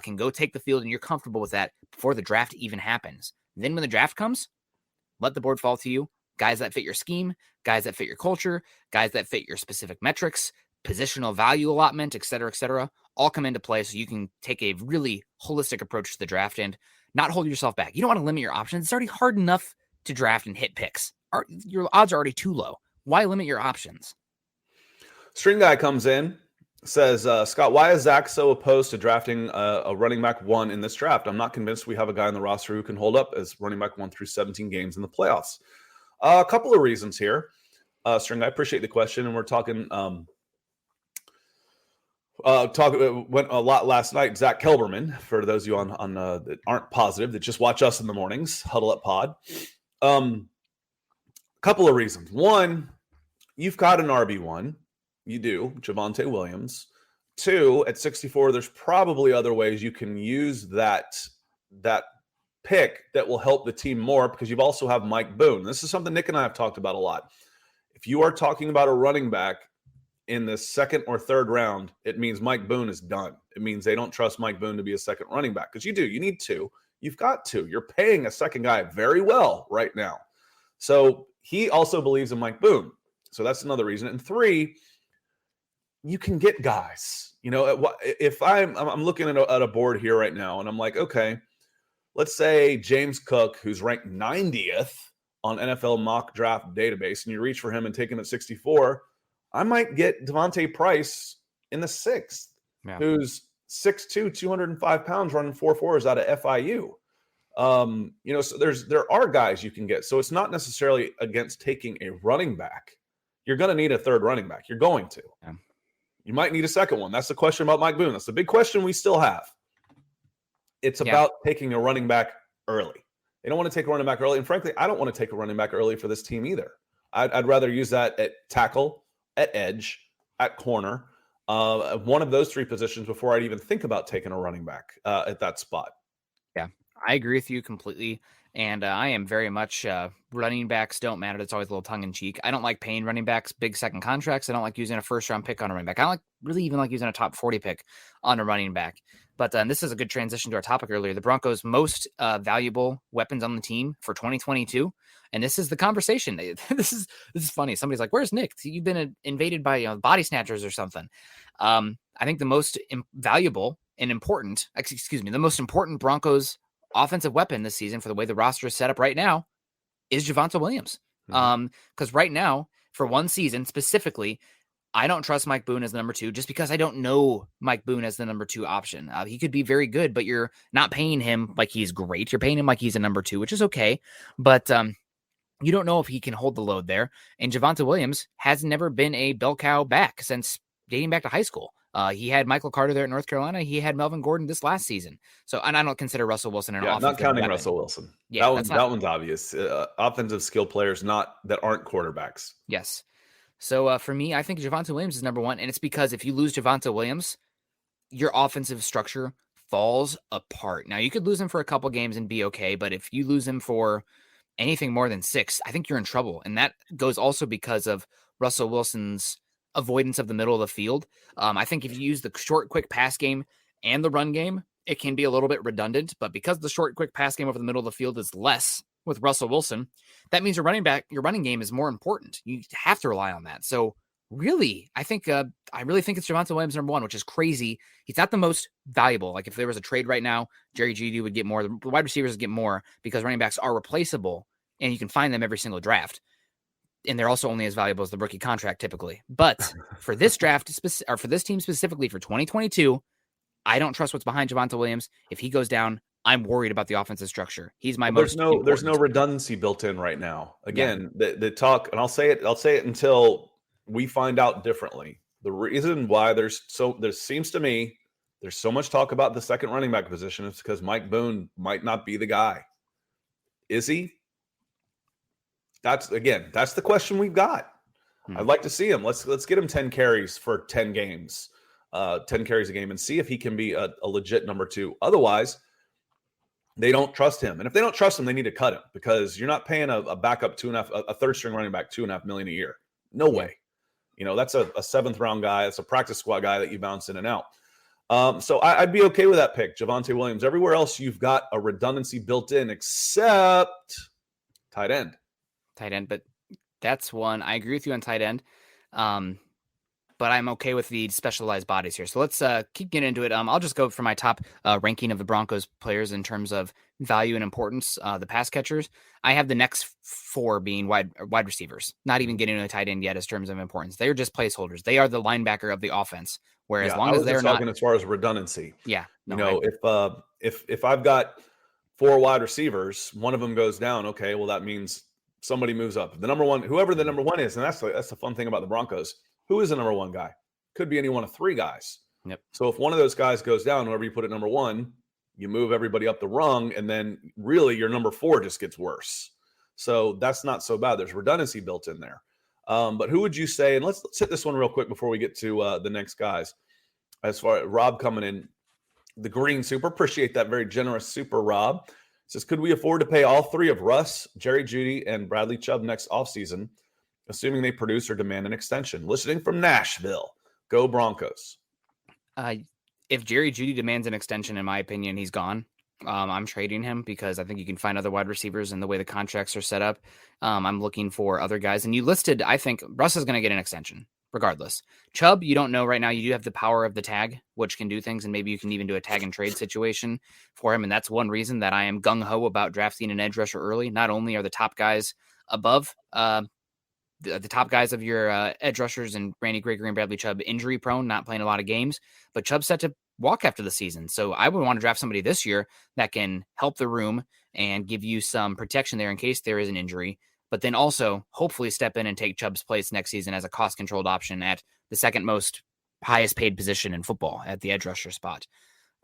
can go take the field and you're comfortable with that before the draft even happens. And then when the draft comes, let the board fall to you. Guys that fit your scheme, guys that fit your culture, guys that fit your specific metrics, positional value allotment, et cetera, all come into play so you can take a really holistic approach to the draft and not hold yourself back. You don't want to limit your options. It's already hard enough to draft and hit picks. Your odds are already too low. Why limit your options? String Guy comes in, says, Scott, why is Zach so opposed to drafting a running back 1 in this draft? I'm not convinced we have a guy on the roster who can hold up as running back 1 through 17 games in the playoffs. A couple of reasons here. String, I appreciate the question, and we're talking went a lot last night. Zach Kelberman, for those of you on that aren't positive, that just watch us in the mornings, Huddle Up Pod. Couple of reasons. One, you've got an RB1. You do, Javonto Williams. 2, at 64, there's probably other ways you can use that pick that will help the team more because you've also have Mike Boone. This is something Nick and I have talked about a lot. If you are talking about a running back in the second or third round, it means Mike Boone is done. It means they don't trust Mike Boone to be a second running back because you do. You need 2. You've got 2. You're paying a second guy very well right now. So he also believes in Mike Boone. So that's another reason. And 3, you can get guys. You know, if I'm looking at a board here right now and I'm like, okay, let's say James Cook, who's ranked 90th on NFL mock draft database, and you reach for him and take him at 64, I might get Devontae Price in the 6th, who's 6'2", 205 pounds, running 4.4s out of FIU. You know, so there are guys you can get. So it's not necessarily against taking a running back. You're going to need a third running back. You're going to. Yeah. You might need a second one. That's the question about Mike Boone. That's the big question we still have. It's about taking a running back early. They don't want to take a running back early. And frankly, I don't want to take a running back early for this team either. I'd rather use that at tackle, at edge, at corner, one of those 3 positions before I'd even think about taking a running back at that spot. Yeah, I agree with you completely. And I am very much running backs don't matter. It's always a little tongue in cheek. I don't like paying running backs big second contracts. I don't like using a first round pick on a running back. I don't really even like using a top 40 pick on a running back. But this is a good transition to our topic earlier. The Broncos' most valuable weapons on the team for 2022. And this is the conversation. This is funny. Somebody's like, "Where's Nick? You've been invaded by body snatchers or something." I think the most valuable and important, the most important Broncos offensive weapon this season for the way the roster is set up right now is Javonta Williams. Because right now, for one season specifically, I don't trust Mike Boone as the number 2 just because I don't know Mike Boone as the number 2 option. He could be very good, but you're not paying him like he's great. You're paying him like he's a number 2, which is okay. But You don't know if he can hold the load there. And Javonta Williams has never been a bell cow back since dating back to high school. He had Michael Carter there at North Carolina. He had Melvin Gordon this last season. So, and I don't consider Russell Wilson an offensive not counting weapon. Russell Wilson. Yeah, that one's obvious. Offensive skill players that aren't quarterbacks. Yes. So for me, I think Javonta Williams is number one. And it's because if you lose Javonta Williams, your offensive structure falls apart. Now, you could lose him for a couple games and be okay. But if you lose him for anything more than 6, I think you're in trouble. And that goes also because of Russell Wilson's avoidance of the middle of the field. I think if you use the short, quick pass game and the run game, it can be a little bit redundant. But because the short, quick pass game over the middle of the field is less with Russell Wilson, that means your running game is more important. You have to rely on that. So really, I really think it's Javonta Williams number one, which is crazy. He's not the most valuable. Like if there was a trade right now, Jerry Jeudy would get more. The wide receivers get more because running backs are replaceable and you can find them every single draft. And they're also only as valuable as the rookie contract typically. But for this draft, or for this team specifically for 2022, I don't trust what's behind Javonta Williams. If he goes down, I'm worried about the offensive structure. He's my most important. There's no redundancy built in right now. Again, the talk, and I'll say it until we find out differently. The reason why there seems to me there's so much talk about the second running back position is because Mike Boone might not be the guy. Is he? That's the question we've got. I'd like to see him. Let's get him 10 carries for 10 games, 10 carries a game, and see if he can be a legit number 2. Otherwise, they don't trust him. And if they don't trust him, they need to cut him because you're not paying a backup a third string running back $2.5 million a year. No way. That's a 7th round guy. It's a practice squad guy that you bounce in and out. So I'd be okay with that pick, Javonte Williams. Everywhere else, you've got a redundancy built in, except tight end. But that's one. I agree with you on tight end. But I'm okay with the specialized bodies here. So let's keep getting into it. I'll just go for my top ranking of the Broncos players in terms of value and importance. The pass catchers, I have the next 4 being wide receivers. Not even getting into the tight end yet as terms of importance. They are just placeholders. They are the linebacker of the offense. Whereas as long as they're not, as far as redundancy, yeah, if I've got 4 wide receivers, one of them goes down. Okay, well that means somebody moves up. The number one, whoever the number one is, and that's the fun thing about the Broncos. Who is the number 1 guy? Could be any one of 3 guys. Yep. So if one of those guys goes down, whoever you put at number 1, you move everybody up the rung, and then really your number 4 just gets worse. So that's not so bad. There's redundancy built in there. But who would you say, and let's hit this one real quick before we get to the next guys. As far as Rob coming in, the Green Super, appreciate that very generous super, Rob. Says, could we afford to pay all 3 of Russ, Jerry Jeudy, and Bradley Chubb next offseason, assuming they produce or demand an extension? Listening from Nashville. Go Broncos. If Jerry Jeudy demands an extension, in my opinion, he's gone. I'm trading him because I think you can find other wide receivers in the way the contracts are set up. I'm looking for other guys. And you listed, I think Russ is going to get an extension regardless. Chubb, you don't know right now. You do have the power of the tag, which can do things. And maybe you can even do a tag and trade situation for him. And that's one reason that I am gung-ho about drafting an edge rusher early. Not only are the top guys above the top guys of your edge rushers and Randy Gregory and Bradley Chubb injury prone, not playing a lot of games, but Chubb's set to walk after the season. So I would want to draft somebody this year that can help the room and give you some protection there in case there is an injury, but then also hopefully step in and take Chubb's place next season as a cost controlled option at the second most highest paid position in football at the edge rusher spot.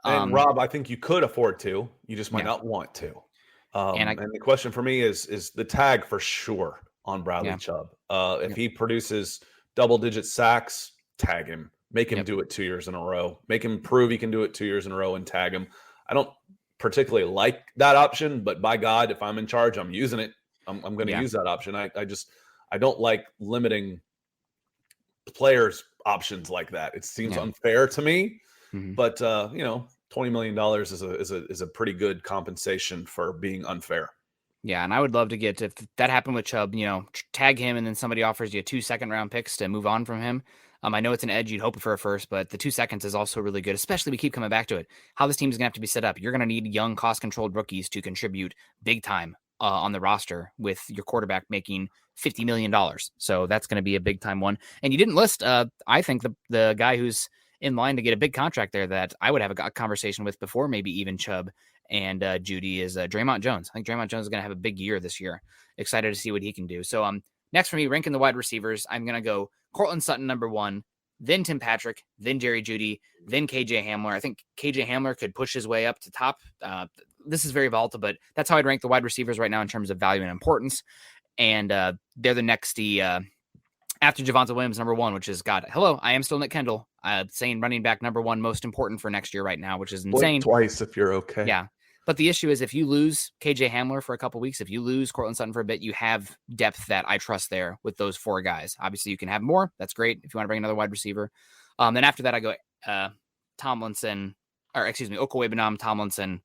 And Rob, I think you could afford to, you just might not want to. And the question for me is the tag for sure on Bradley Chubb. If he produces double-digit sacks, tag him. Make him do it 2 years in a row. Make him prove he can do it 2 years in a row and tag him. I don't particularly like that option, but by God, if I'm in charge, I'm using it. I'm going to use that option. I don't like limiting players' options like that. It seems unfair to me, but $20 million is a pretty good compensation for being unfair. Yeah, and I would love to get, if that happened with Chubb, tag him and then somebody offers you 2 second-round picks to move on from him. I know it's an edge. You'd hope for a first, but the 2 seconds is also really good, especially we keep coming back to it. How this team is going to have to be set up. You're going to need young, cost-controlled rookies to contribute big time on the roster with your quarterback making $50 million. So that's going to be a big-time one. And you didn't list, I think, the guy who's in line to get a big contract there that I would have a conversation with before maybe even Chubb, and Judy is Draymond Jones. I think Draymond Jones is going to have a big year this year. Excited to see what he can do. So next for me, ranking the wide receivers, I'm going to go Cortland Sutton number 1, then Tim Patrick, then Jerry Jeudy, then KJ Hamler. I think KJ Hamler could push his way up to top. This is very volatile, but that's how I'd rank the wide receivers right now in terms of value and importance. And they're the next after Javonta Williams number 1, which is God. Hello, I am still Nick Kendall. Saying running back number 1 most important for next year right now, which is insane. Twice if you're okay. Yeah. But the issue is if you lose KJ Hamler for a couple weeks, if you lose Cortland Sutton for a bit, you have depth that I trust there with those 4 guys. Obviously, you can have more. That's great if you want to bring another wide receiver. Then after that, I go Okwuegbunam, Tomlinson,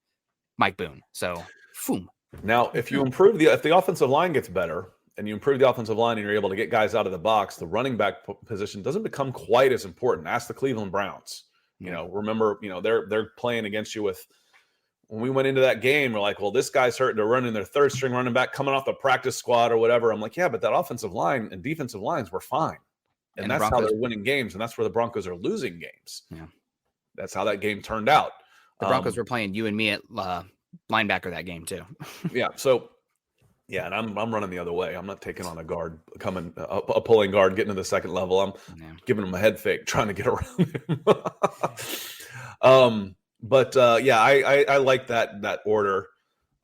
Mike Boone. So, boom. Now, if you improve if the offensive line gets better and you improve the offensive line and you're able to get guys out of the box, the running back position doesn't become quite as important. Ask the Cleveland Browns. You know, remember, they're playing against you with. When we went into that game, we're like, well, this guy's hurting to run in their third string running back coming off the practice squad or whatever. I'm like, yeah, but that offensive line and defensive lines were fine. And that's how they're winning games. And that's where the Broncos are losing games. Yeah. That's how that game turned out. The Broncos were playing you and me at linebacker that game too. Yeah. So, yeah, and I'm running the other way. I'm not taking on a guard, a pulling guard, getting to the second level. I'm giving him a head fake, trying to get around him. But I like that order.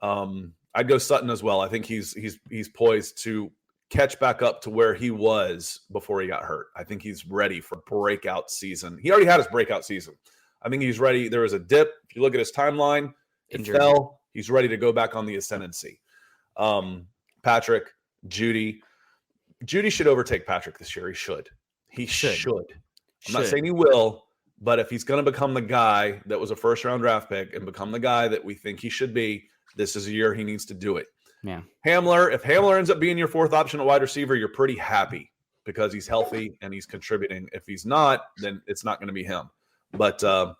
I'd go Sutton as well. I think he's poised to catch back up to where he was before he got hurt. I think he's ready for breakout season. He already had his breakout season. I think he's ready. There was a dip. If you look at his timeline, it fell. He's ready to go back on the ascendancy. Patrick, Judy should overtake Patrick this year. He should. I'm not saying he will. But if he's going to become the guy that was a first-round draft pick and become the guy that we think he should be, this is a year he needs to do it. Yeah. If Hamler ends up being your 4th option at wide receiver, you're pretty happy because he's healthy and he's contributing. If he's not, then it's not going to be him. But I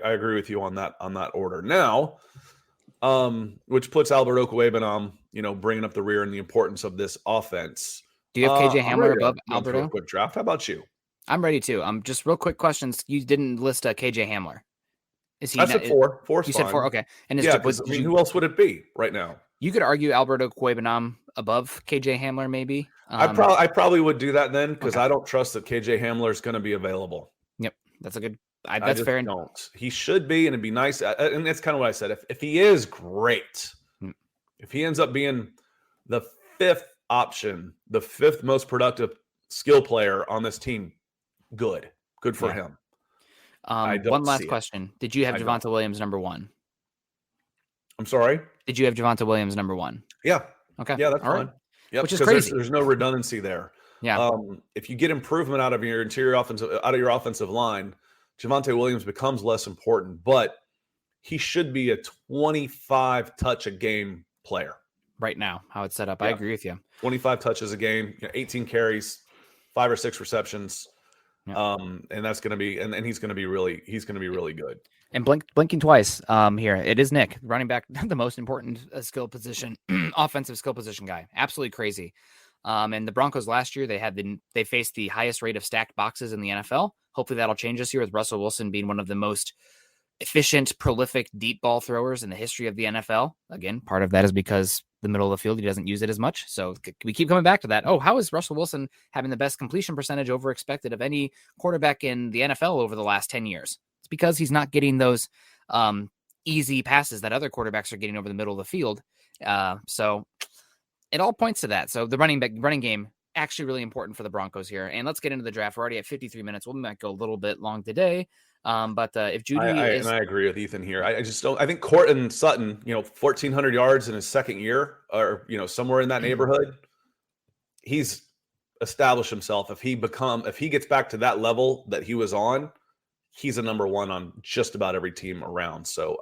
agree with you on that order. Now, which puts Albert Okwuegbunam, bringing up the rear and the importance of this offense. Do you have KJ Hamler above Alberto? Quick draft. How about you? I'm ready too. Just real quick questions. You didn't list KJ Hamler. Is he? I said 4. 4's you fine. said 4. Okay. And who else would it be right now? You could argue Albert Okwuegbunam above KJ Hamler, maybe. I probably would do that then because I don't trust that KJ Hamler is going to be available. Yep, that's a good. That's fair. Don't. He should be, and it'd be nice. And that's kind of what I said. If he is great, if he ends up being the 5th option, the 5th most productive skill player on this team. Good for him. One last question. Did you have Javonta Williams number 1? I'm sorry? Did you have Javonta Williams number 1? Yeah. Okay. Yeah, that's fine. Yep, which is crazy. There's no redundancy there. Yeah. If you get improvement out of your offensive line, Javonta Williams becomes less important, but he should be a 25 touch a game player. Right now, how it's set up. Yeah. I agree with you. 25 touches a game, 18 carries, 5 or 6 receptions. Yeah. And that's going to be, and he's going to be really good. And blinking twice here. It is Nick, running back, the most important skill position, offensive skill position guy. Absolutely crazy. And the Broncos last year, they faced the highest rate of stacked boxes in the NFL. Hopefully that'll change this year with Russell Wilson being one of the most efficient, prolific deep ball throwers in the history of the NFL. Again, part of that is because the middle of the field, he doesn't use it as much. So we keep coming back to that. Oh, how is Russell Wilson having the best completion percentage over expected of any quarterback in the NFL over the last 10 years? It's because he's not getting those easy passes that other quarterbacks are getting over the middle of the field. So it all points to that. So the running game, actually really important for the Broncos here. And let's get into the draft. We're already at 53 minutes. We might go a little bit long today. But if Judy and I agree with Ethan here. I just don't. I think Cortland Sutton, 1,400 yards in his second year, or somewhere in that neighborhood, he's established himself. If he gets back to that level that he was on, he's a number 1 on just about every team around. So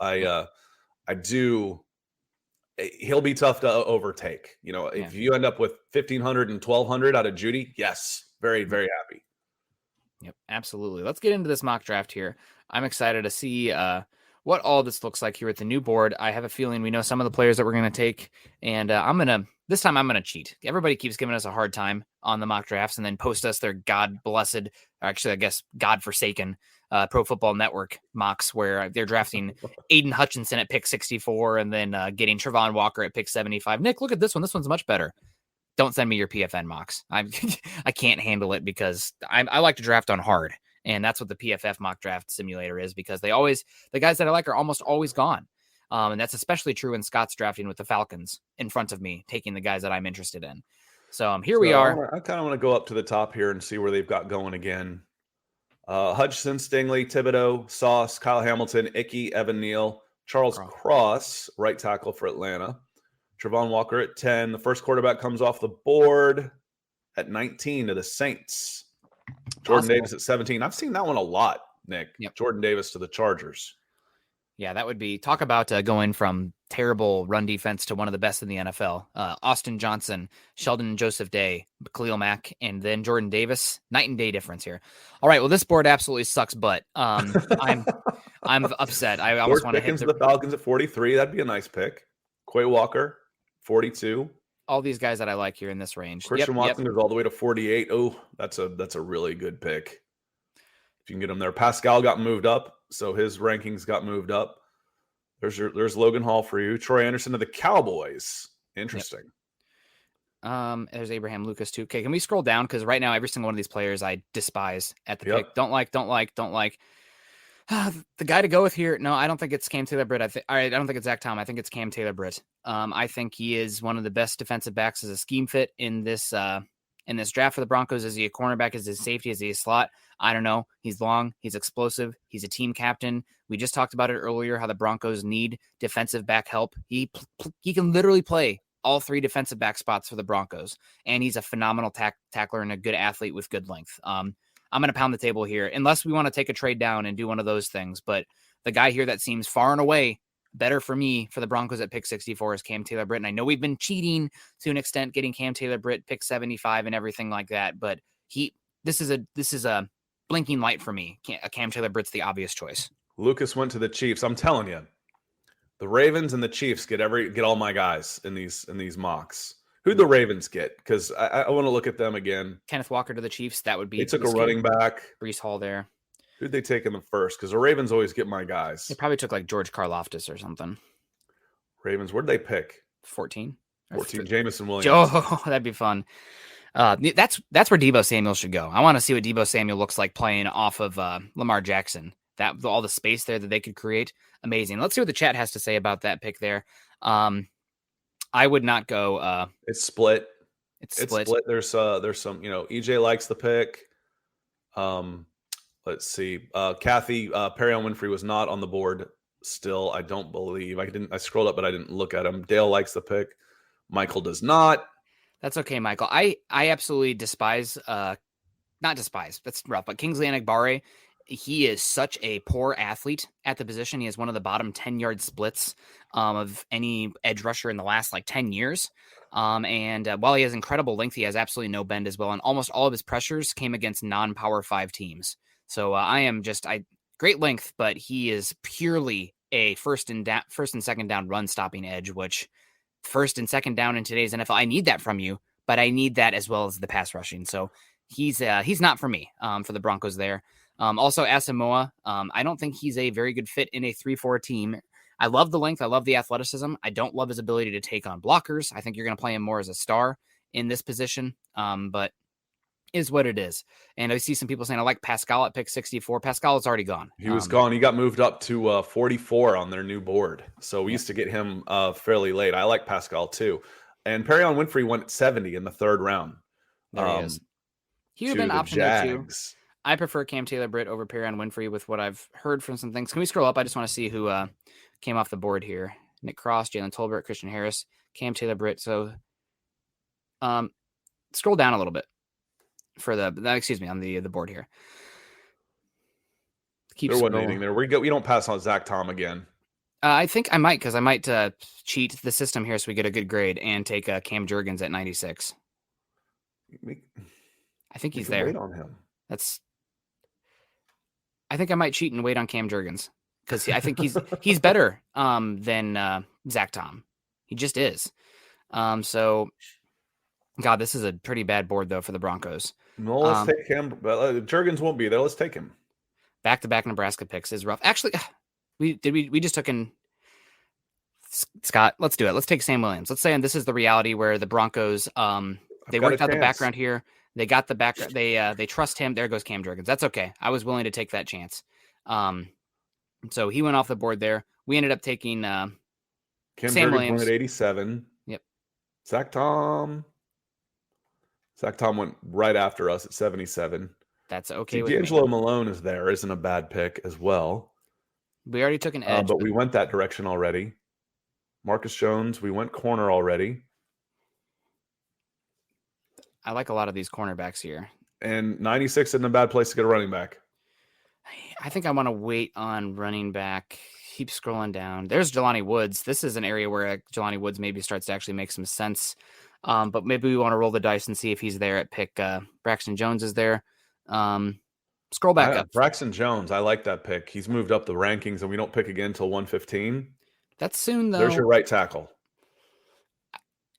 he'll be tough to overtake. If you end up with 1,500 and 1,200 out of Judy, yes, very, very happy. Yep, absolutely. Let's get into this mock draft here. I'm excited to see what all this looks like here with the new board. I have a feeling we know some of the players that we're going to take, and this time I'm going to cheat. Everybody keeps giving us a hard time on the mock drafts and then post us their God-blessed, or actually I guess God-forsaken Pro Football Network mocks where they're drafting Aiden Hutchinson at pick 64 and then getting Trevon Walker at pick 75. Nick, look at this one. This one's much better. Don't send me your PFN mocks. I can't handle it because I like to draft on hard. And that's what the PFF mock draft simulator is, because the guys that I like are almost always gone. And that's especially true when Scott's drafting with the Falcons in front of me, taking the guys that I'm interested in. So here we are. I kind of want to go up to the top here and see where they've got going again. Hutchinson, Stingley, Thibodeau, Sauce, Kyle Hamilton, Icky, Evan Neal, Charles Cross, right tackle for Atlanta. Trevon Walker at 10. The first quarterback comes off the board at 19 to the Saints. Jordan Davis at 17. I've seen that one a lot, Nick. Yep. Jordan Davis to the Chargers. Yeah, that would be talk about going from terrible run defense to one of the best in the NFL. Austin Johnson, Sheldon Joseph Day, Khalil Mack, and then Jordan Davis. Night and day difference here. All right, well, this board absolutely sucks, but I'm upset. I almost want to hit the Falcons at 43. That'd be a nice pick. Quay Walker, 42. All these guys that I like here in this range. Christian Watson goes all the way to 48. Oh, that's a really good pick. If you can get him there. Pascal got moved up, so his rankings got moved up. There's Logan Hall for you. Troy Anderson to the Cowboys. Interesting. There's Abraham Lucas too. Okay, can we scroll down? Because right now every single one of these players I despise at the pick. Don't like. The guy to go with here. No, I don't think it's Cam Taylor Britt. I don't think it's Zach Tom. I think it's Cam Taylor Britt. I think he is one of the best defensive backs as a scheme fit in this draft for the Broncos. Is he a cornerback? Is he a safety? Is he a slot? I don't know. He's long. He's explosive. He's a team captain. We just talked about it earlier, how the Broncos need defensive back help. He can literally play all three defensive back spots for the Broncos, and he's a phenomenal tackler and a good athlete with good length. I'm going to pound the table here, unless we want to take a trade down and do one of those things. But the guy here that seems far and away better for me for the Broncos at pick 64 is Cam Taylor Britt. And I know we've been cheating to an extent, getting Cam Taylor Britt pick 75 and everything like that. But this is a blinking light for me. Cam Taylor Britt's the obvious choice. Lucas went to the Chiefs. I'm telling you, the Ravens and the Chiefs get all my guys in these mocks. Who'd the Ravens get? Because I want to look at them again. Kenneth Walker to the Chiefs. That would be. They took a running back. Breece Hall there. Who'd they take in the first? Because the Ravens always get my guys. They probably took like George Karlaftis or something. Ravens. Where'd they pick? 14. 14. Jameson Williams. Oh, that'd be fun. That's where Deebo Samuel should go. I want to see what Deebo Samuel looks like playing off of Lamar Jackson. That all the space there that they could create, amazing. Let's see what the chat has to say about that pick there. I would not go. It's split. It's split. There's some. EJ likes the pick. Let's see. Kathy Perry-on Winfrey was not on the board still. I don't believe. I scrolled up, but I didn't look at him. Dale likes the pick. Michael does not. That's okay, Michael. I absolutely despise. Not despise. That's rough. But Kingsley Enagbare. He is such a poor athlete at the position. He has one of the bottom 10-yard splits of any edge rusher in the last 10 years. And while he has incredible length, he has absolutely no bend as well. And almost all of his pressures came against non-Power 5 teams. So great length, but he is purely a first and second down run stopping edge, which first and second down in today's NFL, I need that from you, but I need that as well as the pass rushing. So he's not for me for the Broncos there. Also, Asamoah, I don't think he's a very good fit in a 3-4 team. I love the length. I love the athleticism. I don't love his ability to take on blockers. I think you're going to play him more as a star in this position, but is what it is. And I see some people saying, I like Pascal at pick 64. Pascal is already gone. He was gone. He got moved up to 44 on their new board. So we used to get him fairly late. I like Pascal too. And Perry-on Winfrey went at 70 in the third round. There he is. He would have been option there too. I prefer Cam Taylor Britt over Perry-on Winfrey with what I've heard from some things. Can we scroll up? I just want to see who came off the board here. Nick Cross, Jalen Tolbert, Christian Harris, Cam Taylor Britt. So scroll down a little bit for on the board here. There wasn't anything there. We don't pass on Zach Tom again. I think I might, because I might cheat the system here so we get a good grade and take Cam Jurgens at 96. I think he's there. Wait on him. I think I might cheat and wait on Cam Jurgens because I think he's better than Zach Tom. He just is. So, God, this is a pretty bad board though for the Broncos. No, let's take him. Jurgens won't be there. Let's take him. Back-to-back Nebraska picks is rough. Actually, we just took in Scott. Let's do it. Let's take Sam Williams. Let's say, and this is the reality where the Broncos, they worked out the background here. They got the background. They trust him. There goes Cam Jurgens. That's okay. I was willing to take that chance. So he went off the board there. We ended up taking Cam Sam Jurgens Williams went at 87. Yep. Zach Tom went right after us at 77. That's okay with D'Angelo me. Malone is there. Isn't a bad pick as well. We already took an edge. But we went that direction already. Marcus Jones, we went corner already. I like a lot of these cornerbacks here. And 96 isn't a bad place to get a running back. I think I want to wait on running back. Keep scrolling down. There's Jelani Woods. This is an area where Jelani Woods maybe starts to actually make some sense. But maybe we want to roll the dice and see if he's there at pick. Braxton Jones is there. Scroll back up. Braxton Jones, I like that pick. He's moved up the rankings, and we don't pick again until 115. That's soon, though. There's your right tackle.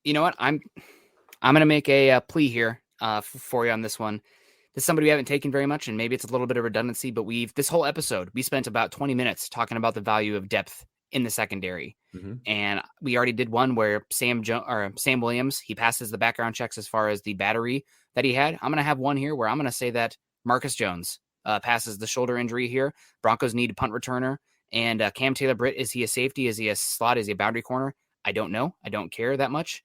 You know what? I'm going to make a plea here for you on this one. This is somebody we haven't taken very much, and maybe it's a little bit of redundancy, but this whole episode, we spent about 20 minutes talking about the value of depth in the secondary. Mm-hmm. And we already did one where Sam Williams, he passes the background checks as far as the battery that he had. I'm going to have one here where I'm going to say that Marcus Jones passes the shoulder injury here. Broncos need a punt returner. And Cam Taylor Britt, is he a safety? Is he a slot? Is he a boundary corner? I don't know. I don't care that much.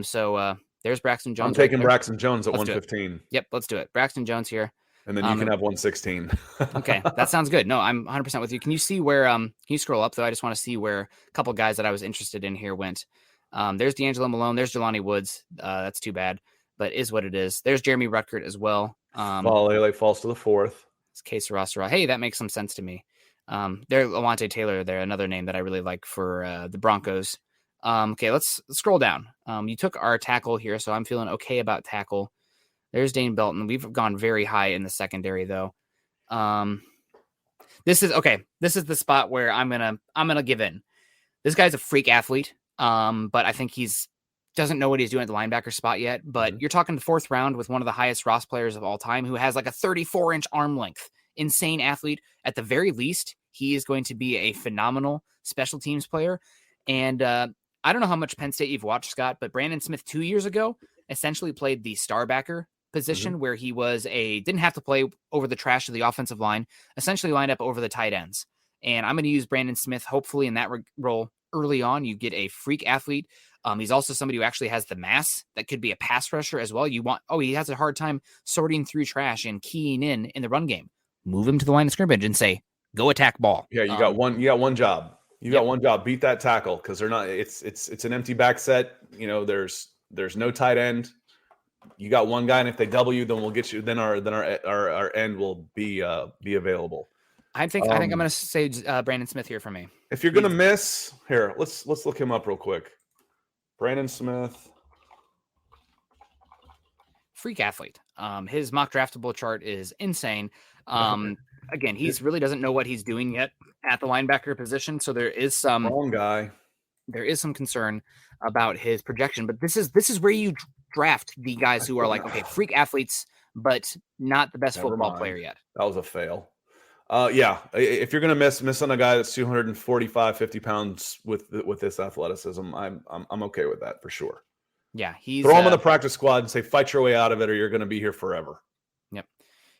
So there's Braxton Jones. I'm taking Braxton Jones at 115. Yep, let's do it. Braxton Jones here. And then you can have 116. Okay, that sounds good. No, I'm 100% with you. Can you see where, can you scroll up though? I just want to see where a couple guys that I was interested in here went. There's D'Angelo Malone. There's Jelani Woods. That's too bad, but is what it is. There's Jeremy Ruckert as well. Lele falls to the fourth. It's Case Sarasara. Hey, that makes some sense to me. There's Lawante Taylor there, another name that I really like for the Broncos. Okay, let's scroll down. You took our tackle here, so I'm feeling okay about tackle. There's Dane Belton. We've gone very high in the secondary, though. This is the spot where I'm gonna give in. This guy's a freak athlete, but I think doesn't know what he's doing at the linebacker spot yet. But you're talking the fourth round with one of the highest Ross players of all time, who has like a 34-inch arm length. Insane athlete. At the very least, he is going to be a phenomenal special teams player. And I don't know how much Penn State you've watched, Scott, but Brandon Smith 2 years ago essentially played the star backer position where he didn't have to play over the trash of the offensive line, essentially lined up over the tight ends. And I'm going to use Brandon Smith, hopefully in that role early on. You get a freak athlete. He's also somebody who actually has the mass that could be a pass rusher as well. He has a hard time sorting through trash and keying in the run game. Move him to the line of scrimmage and say, go attack ball. Yeah, you got one job. You got one job. Beat that tackle, because they're not. It's an empty back set. There's no tight end. You got one guy, and if they double you, then we'll get you. Then our end will be available. I think I'm going to say Brandon Smith here for me. If you're going to miss here, let's look him up real quick. Brandon Smith, freak athlete. His mock draftable chart is insane. Again, really doesn't know what he's doing yet at the linebacker position, so there is some wrong guy. There is some concern about his projection, but this is where you draft the guys who are like, okay, freak athletes, but not the best football player yet. That was a fail. Yeah, if you're gonna miss on a guy that's 245, 50 pounds with this athleticism, I'm okay with that for sure. Yeah, throw him on the practice squad and say, fight your way out of it, or you're gonna be here forever. Yep.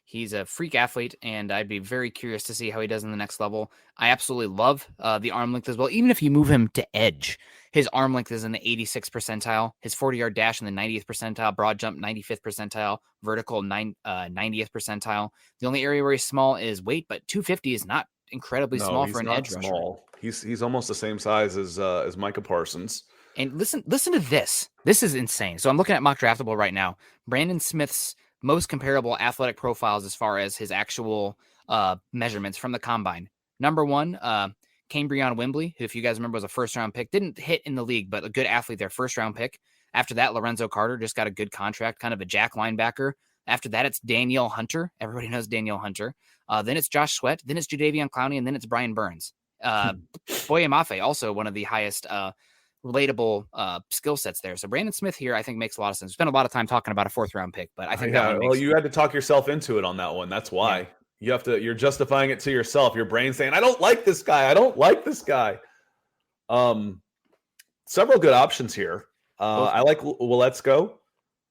He's a freak athlete, and I'd be very curious to see how he does in the next level. I absolutely love the arm length as well. Even if you move him to edge, his arm length is in the 86th percentile, his 40-yard dash in the 90th percentile, broad jump 95th percentile, vertical 90th percentile. The only area where he's small is weight, but 250 is not incredibly small for an edge rusher. He's almost the same size as Micah Parsons. And listen to this. This is insane. So I'm looking at mock draftable right now. Brandon Smith's most comparable athletic profiles as far as his actual measurements from the combine. Number one, Cambrion Wembley, who, if you guys remember, was a first-round pick. Didn't hit in the league, but a good athlete there, first-round pick. After that, Lorenzo Carter just got a good contract, kind of a jack linebacker. After that, it's Danielle Hunter. Everybody knows Danielle Hunter. Then it's Josh Sweat. Then it's Jadeveon Clowney, and then it's Brian Burns. Boye Mafe, also one of the highest relatable skill sets there. So Brandon Smith here, I think, makes a lot of sense. We spent a lot of time talking about a fourth-round pick, but I think you had to talk yourself into it on that one. That's why. you're justifying it to yourself. Your brain saying, I don't like this guy. I don't like this guy. Several good options here. I like Willetsko.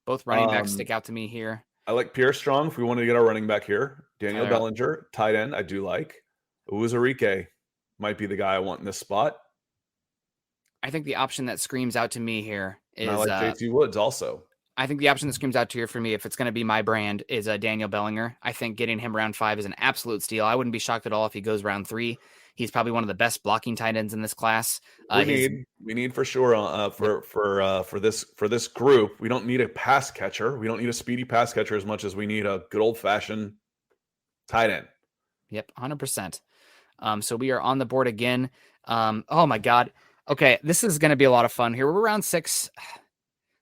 Both running backs stick out to me here. I like Pierre Strong if we want to get our running back here. Daniel Tyler. Bellinger, tight end, I do like. Uzarike might be the guy I want in this spot. I think the option that screams out to me here is And I like JT Woods also. I think the option that screams out to here for me, if it's going to be my brand, is Daniel Bellinger. I think getting him round 5 is an absolute steal. I wouldn't be shocked at all if he goes round 3. He's probably one of the best blocking tight ends in this class. We need for sure for this group. We don't need a pass catcher. We don't need a speedy pass catcher as much as we need a good old fashioned tight end. Yep, 100%. So we are on the board again. Oh my God. Okay, this is going to be a lot of fun here. We're round 6.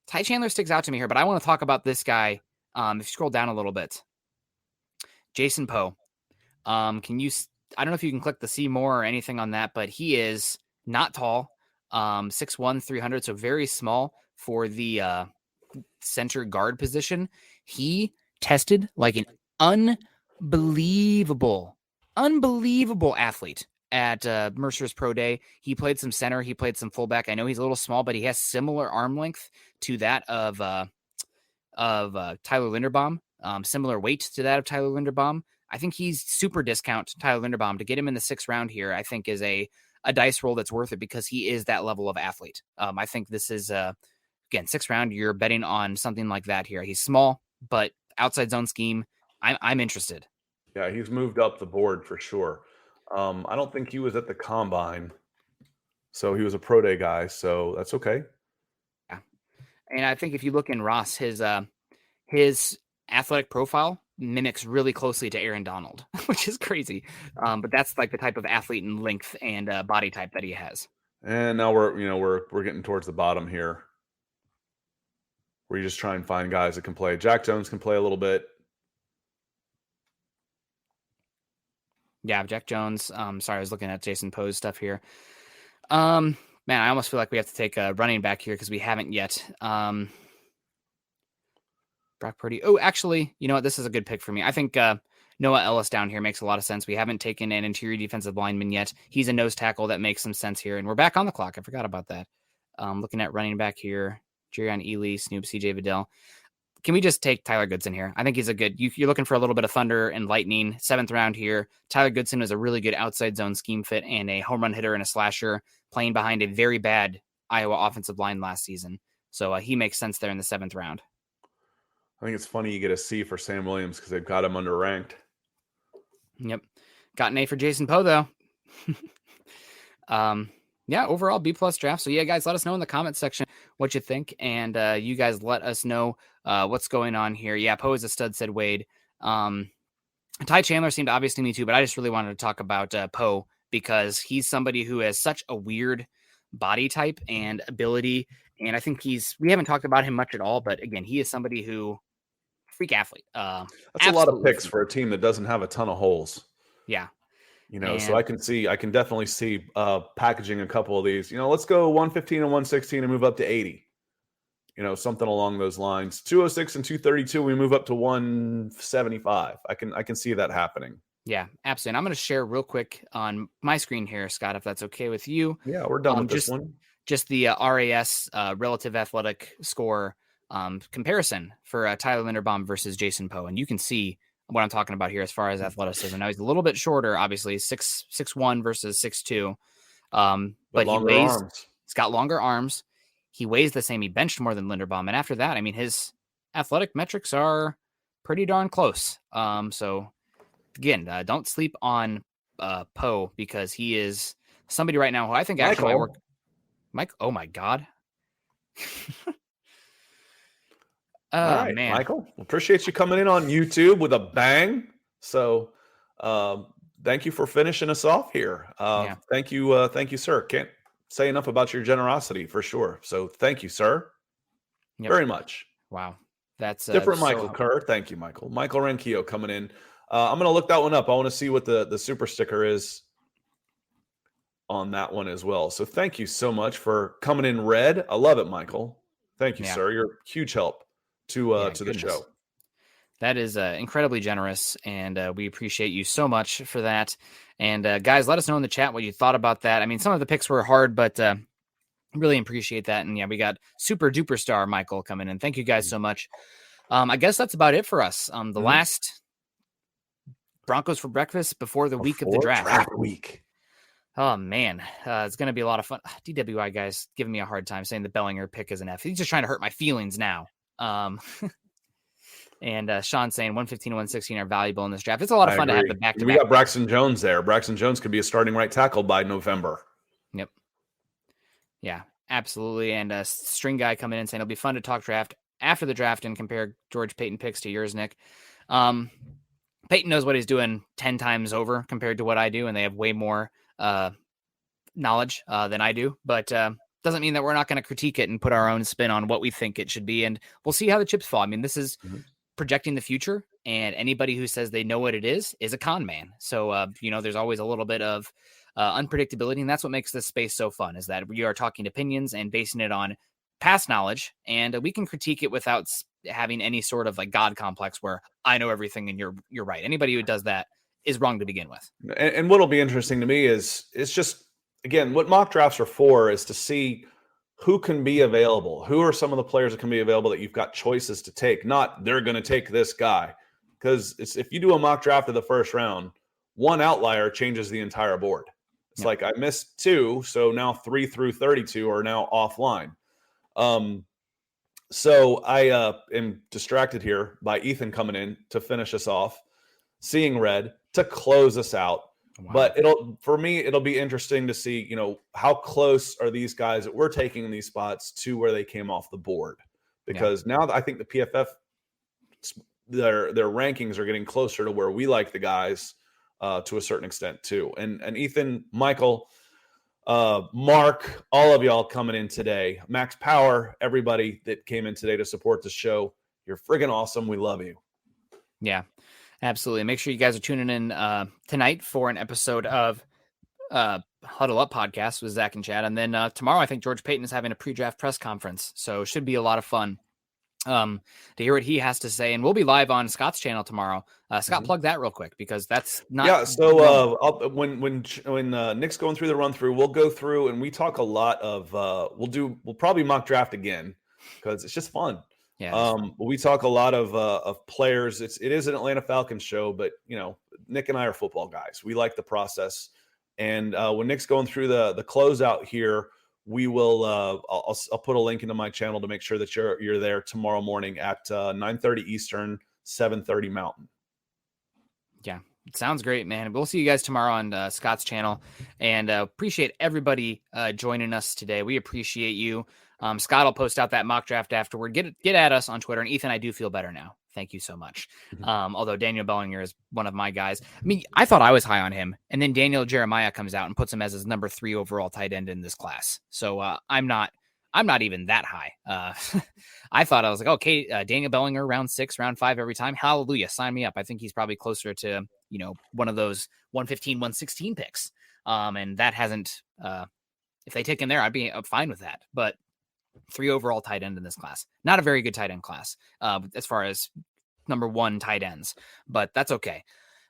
Ty Chandler sticks out to me here, but I want to talk about this guy. If you scroll down a little bit, Jason Poe. I don't know if you can click the see more or anything on that, but he is not tall, 6'1", 300, so very small for the center guard position. He tested like an unbelievable athlete at Mercer's Pro Day. He played some center, he played some fullback. I know he's a little small, but he has similar arm length to that of Tyler Linderbaum, similar weight to that of Tyler Linderbaum. I think he's super discount Tyler Linderbaum. To get him in the 6th round here, I think is a dice roll that's worth it because he is that level of athlete. I think this is, again, 6th round, you're betting on something like that here. He's small, but outside zone scheme, I'm interested. Yeah, he's moved up the board for sure. I don't think he was at the combine, so he was a pro day guy, so that's okay. Yeah. And I think if you look in Ross, his athletic profile mimics really closely to Aaron Donald, which is crazy. But that's like the type of athlete and length and body type that he has. And now we're getting towards the bottom here, where you just try and find guys that can play. Jack Jones can play a little bit. Yeah, Jack Jones. Sorry, I was looking at Jason Poe's stuff here. Man, I almost feel like we have to take a running back here because we haven't yet. Brock Purdy. Oh, actually, you know what? This is a good pick for me. I think Noah Ellis down here makes a lot of sense. We haven't taken an interior defensive lineman yet. He's a nose tackle. That makes some sense here. And we're back on the clock. I forgot about that. Looking at running back here, Jerion Ely, Snoop, CJ Vidal. Can we just take Tyler Goodson here? I think he's a good, you're looking for a little bit of thunder and lightning. 7th round here. Tyler Goodson is a really good outside zone scheme fit and a home run hitter and a slasher, playing behind a very bad Iowa offensive line last season. So he makes sense there in the 7th round. I think it's funny you get a C for Sam Williams because they've got him underranked. Yep. Got an A for Jason Poe, though. Yeah, overall B+ draft. So yeah, guys, let us know in the comments section what you think. And you guys let us know what's going on here. Yeah, Poe is a stud, said Wade. Ty Chandler seemed obvious to me too, but I just really wanted to talk about Poe because he's somebody who has such a weird body type and ability. And I think we haven't talked about him much at all, but again, he is somebody who freak athlete. That's a lot of picks for a team that doesn't have a ton of holes. Yeah. So I can definitely see packaging a couple of these. Let's go 115 and 116 and move up to 80. Something along those lines. 206 and 232, we move up to 175. I can see that happening. Yeah, absolutely. And I'm going to share real quick on my screen here, Scott, if that's okay with you. Yeah, we're done with this one. Just the RAS relative athletic score comparison for Tyler Linderbaum versus Jason Poe. And you can see what I'm talking about here as far as athleticism. Now he's a little bit shorter, obviously 6'1" versus 6'2". But he's got longer arms. He weighs the same. He benched more than Linderbaum. And after that, I mean, his athletic metrics are pretty darn close. So again, don't sleep on Poe because he is somebody right now who I think actually might work. Mike, oh my God. All right, man. Michael, appreciate you coming in on YouTube with a bang. So thank you for finishing us off here. Thank you, sir. Can't say enough about your generosity for sure. So thank you, sir. Yep. Very much. Wow. That's different. Michael Kerr. Thank you, Michael. Michael Renquillo coming in. I'm going to look that one up. I want to see what the super sticker is on that one as well. So thank you so much for coming in red. I love it, Michael. Thank you, sir. You're a huge help to the show. That is incredibly generous, and we appreciate you so much for that. And guys, let us know in the chat what you thought about that. I mean, some of the picks were hard, but really appreciate that. And yeah, we got super duper star Michael coming in. Thank you guys so much. I guess that's about it for us. The last Broncos for breakfast before the week of the draft. Draft week. Oh man, it's going to be a lot of fun. DWI guys giving me a hard time saying the Bellinger pick is an F. He's just trying to hurt my feelings now. And Sean saying 115 and 116 are valuable in this draft. It's a lot of fun to have the back-to-back. We got Braxton Jones there. Braxton Jones could be a starting right tackle by November. Yep. Yeah, absolutely. And String Guy coming in saying it'll be fun to talk draft after the draft and compare George Payton picks to yours, Nick. Payton knows what he's doing 10 times over compared to what I do, and they have way more knowledge than I do. But doesn't mean that we're not going to critique it and put our own spin on what we think it should be. And we'll see how the chips fall. I mean, this is projecting the future, and anybody who says they know what it is a con man. So, there's always a little bit of unpredictability, and that's what makes this space so fun, is that we are talking opinions and basing it on past knowledge, and we can critique it without having any sort of like God complex where I know everything and you're right. Anybody who does that is wrong to begin with. And what'll be interesting to me is it's just, again, what mock drafts are for is to see who can be available. Who are some of the players that can be available that you've got choices to take? Not they're going to take this guy. Because if you do a mock draft of the first round, one outlier changes the entire board. It's like I missed 2, so now 3 through 32 are now offline. So I am distracted here by Ethan coming in to finish us off, seeing red to close us out. Wow. But it'll be interesting to see, how close are these guys that we're taking in these spots to where they came off the board, because now I think the PFF, their rankings are getting closer to where we like the guys to a certain extent too. And Ethan, Michael, Mark, all of y'all coming in today, Max Power, everybody that came in today to support the show. You're friggin' awesome. We love you. Yeah. Absolutely. Make sure you guys are tuning in tonight for an episode of Huddle Up Podcast with Zach and Chad. And then tomorrow, I think George Payton is having a pre-draft press conference. So it should be a lot of fun to hear what he has to say. And we'll be live on Scott's channel tomorrow. Scott, plug that real quick, because that's not. Yeah. So when Nick's going through the run through, we'll go through and we talk a lot of we'll probably mock draft again because it's just fun. Yeah. We talk a lot of players. It is an Atlanta Falcons show, but Nick and I are football guys. We like the process. And when Nick's going through the closeout here, we will. I'll put a link into my channel to make sure that you're there tomorrow morning at 9:30 Eastern, 7:30 Mountain. Yeah, it sounds great, man. We'll see you guys tomorrow on Scott's channel, and appreciate everybody joining us today. We appreciate you. Scott will post out that mock draft afterward. Get at us on Twitter. And Ethan, I do feel better now. Thank you so much. Although Daniel Bellinger is one of my guys. I mean, I thought I was high on him, and then Daniel Jeremiah comes out and puts him as his number 3 overall tight end in this class. So I'm not even that high. I thought, I was like, okay, Daniel Bellinger, round 6, round 5 every time. Hallelujah. Sign me up. I think he's probably closer to, one of those 115, 116 picks. And that hasn't, if they take him there, I'd be fine with that. But 3 overall tight end in this class. Not a very good tight end class as far as number 1 tight ends, but that's okay.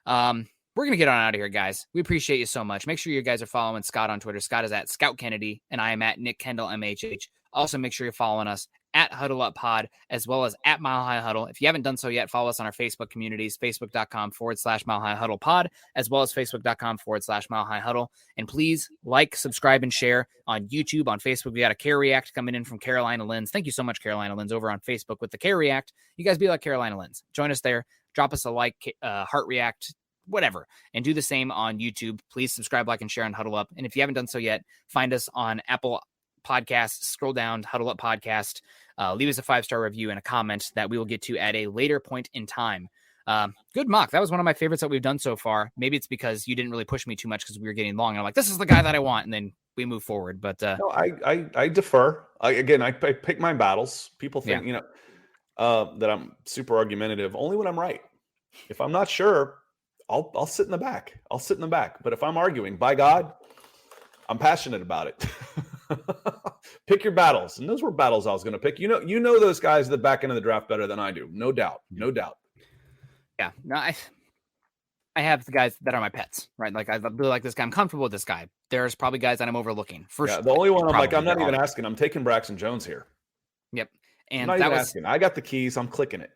We're going to get on out of here, guys. We appreciate you so much. Make sure you guys are following Scott on Twitter. Scott is at Scout Kennedy, and I am at Nick Kendell MHH. Also, make sure you're following us at Huddle Up Pod, as well as at Mile High Huddle. If you haven't done so yet, follow us on our Facebook communities, facebook.com/Mile High Huddle Pod, as well as facebook.com/Mile High Huddle. And please like, subscribe, and share on YouTube. On Facebook, we got a Care React coming in from Carolina Lens. Thank you so much, Carolina Lens, over on Facebook with the Care React. You guys be like Carolina Lens. Join us there. Drop us a like, heart react, whatever, and do the same on YouTube. Please subscribe, like, and share on Huddle Up. And if you haven't done so yet, find us on Apple Podcasts, scroll down, Huddle Up Podcast, leave us a 5-star review and a comment that we will get to at a later point in time. Good mock. That was one of my favorites that we've done so far. Maybe it's because you didn't really push me too much because we were getting long. And I'm like, this is the guy that I want. And then we move forward. But no, I defer. I pick my battles. People think, that I'm super argumentative only when I'm right. If I'm not sure, I'll sit in the back. But if I'm arguing, by God, I'm passionate about it. Pick your battles. And those were battles I was going to pick. You know those guys at the back end of the draft better than I do. No doubt. Yeah, no, I have the guys that are my pets, right? Like I really like this guy. I'm comfortable with this guy. There's probably guys that I'm overlooking. Yeah, the only one I'm like, I'm not even all. asking. I'm taking Braxton Jones here. Yep. I'm And not that even was asking. I got the keys. I'm clicking it.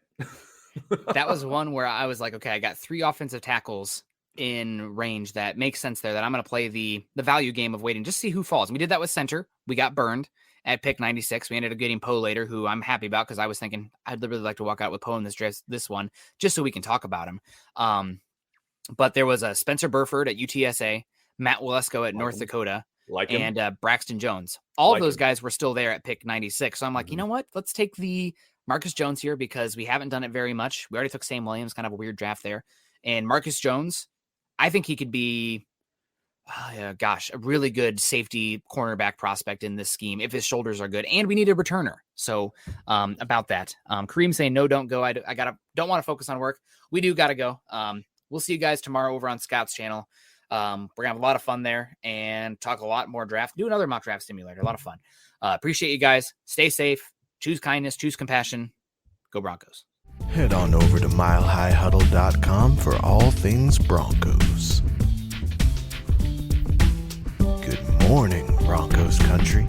that was one where I was like, okay, I got 3 offensive tackles in range that makes sense there, that I'm going to play the value game of waiting, just see who falls. And we did that with center. We got burned at pick 96. We ended up getting Poe later, who I'm happy about because I was thinking I'd really like to walk out with Poe in this one, just so we can talk about him. But there was a Spencer Burford at UTSA, Matt Walesko at North Dakota, and Braxton Jones. All of those guys were still there at pick 96. So I'm like, you know what? Let's take the Marcus Jones here because we haven't done it very much. We already took Sam Williams, kind of a weird draft there. And Marcus Jones, I think he could be, a really good safety cornerback prospect in this scheme if his shoulders are good. And we need a returner. So about that, Kareem saying, no, don't go. I don't want to focus on work. We do got to go. We'll see you guys tomorrow over on Scott's channel. We're gonna have a lot of fun there and talk a lot more draft, do another mock draft simulator. A lot of fun. Appreciate you guys. Stay safe. Choose kindness, choose compassion. Go Broncos. Head on over to milehighhuddle.com for all things Broncos. Good morning, Broncos country.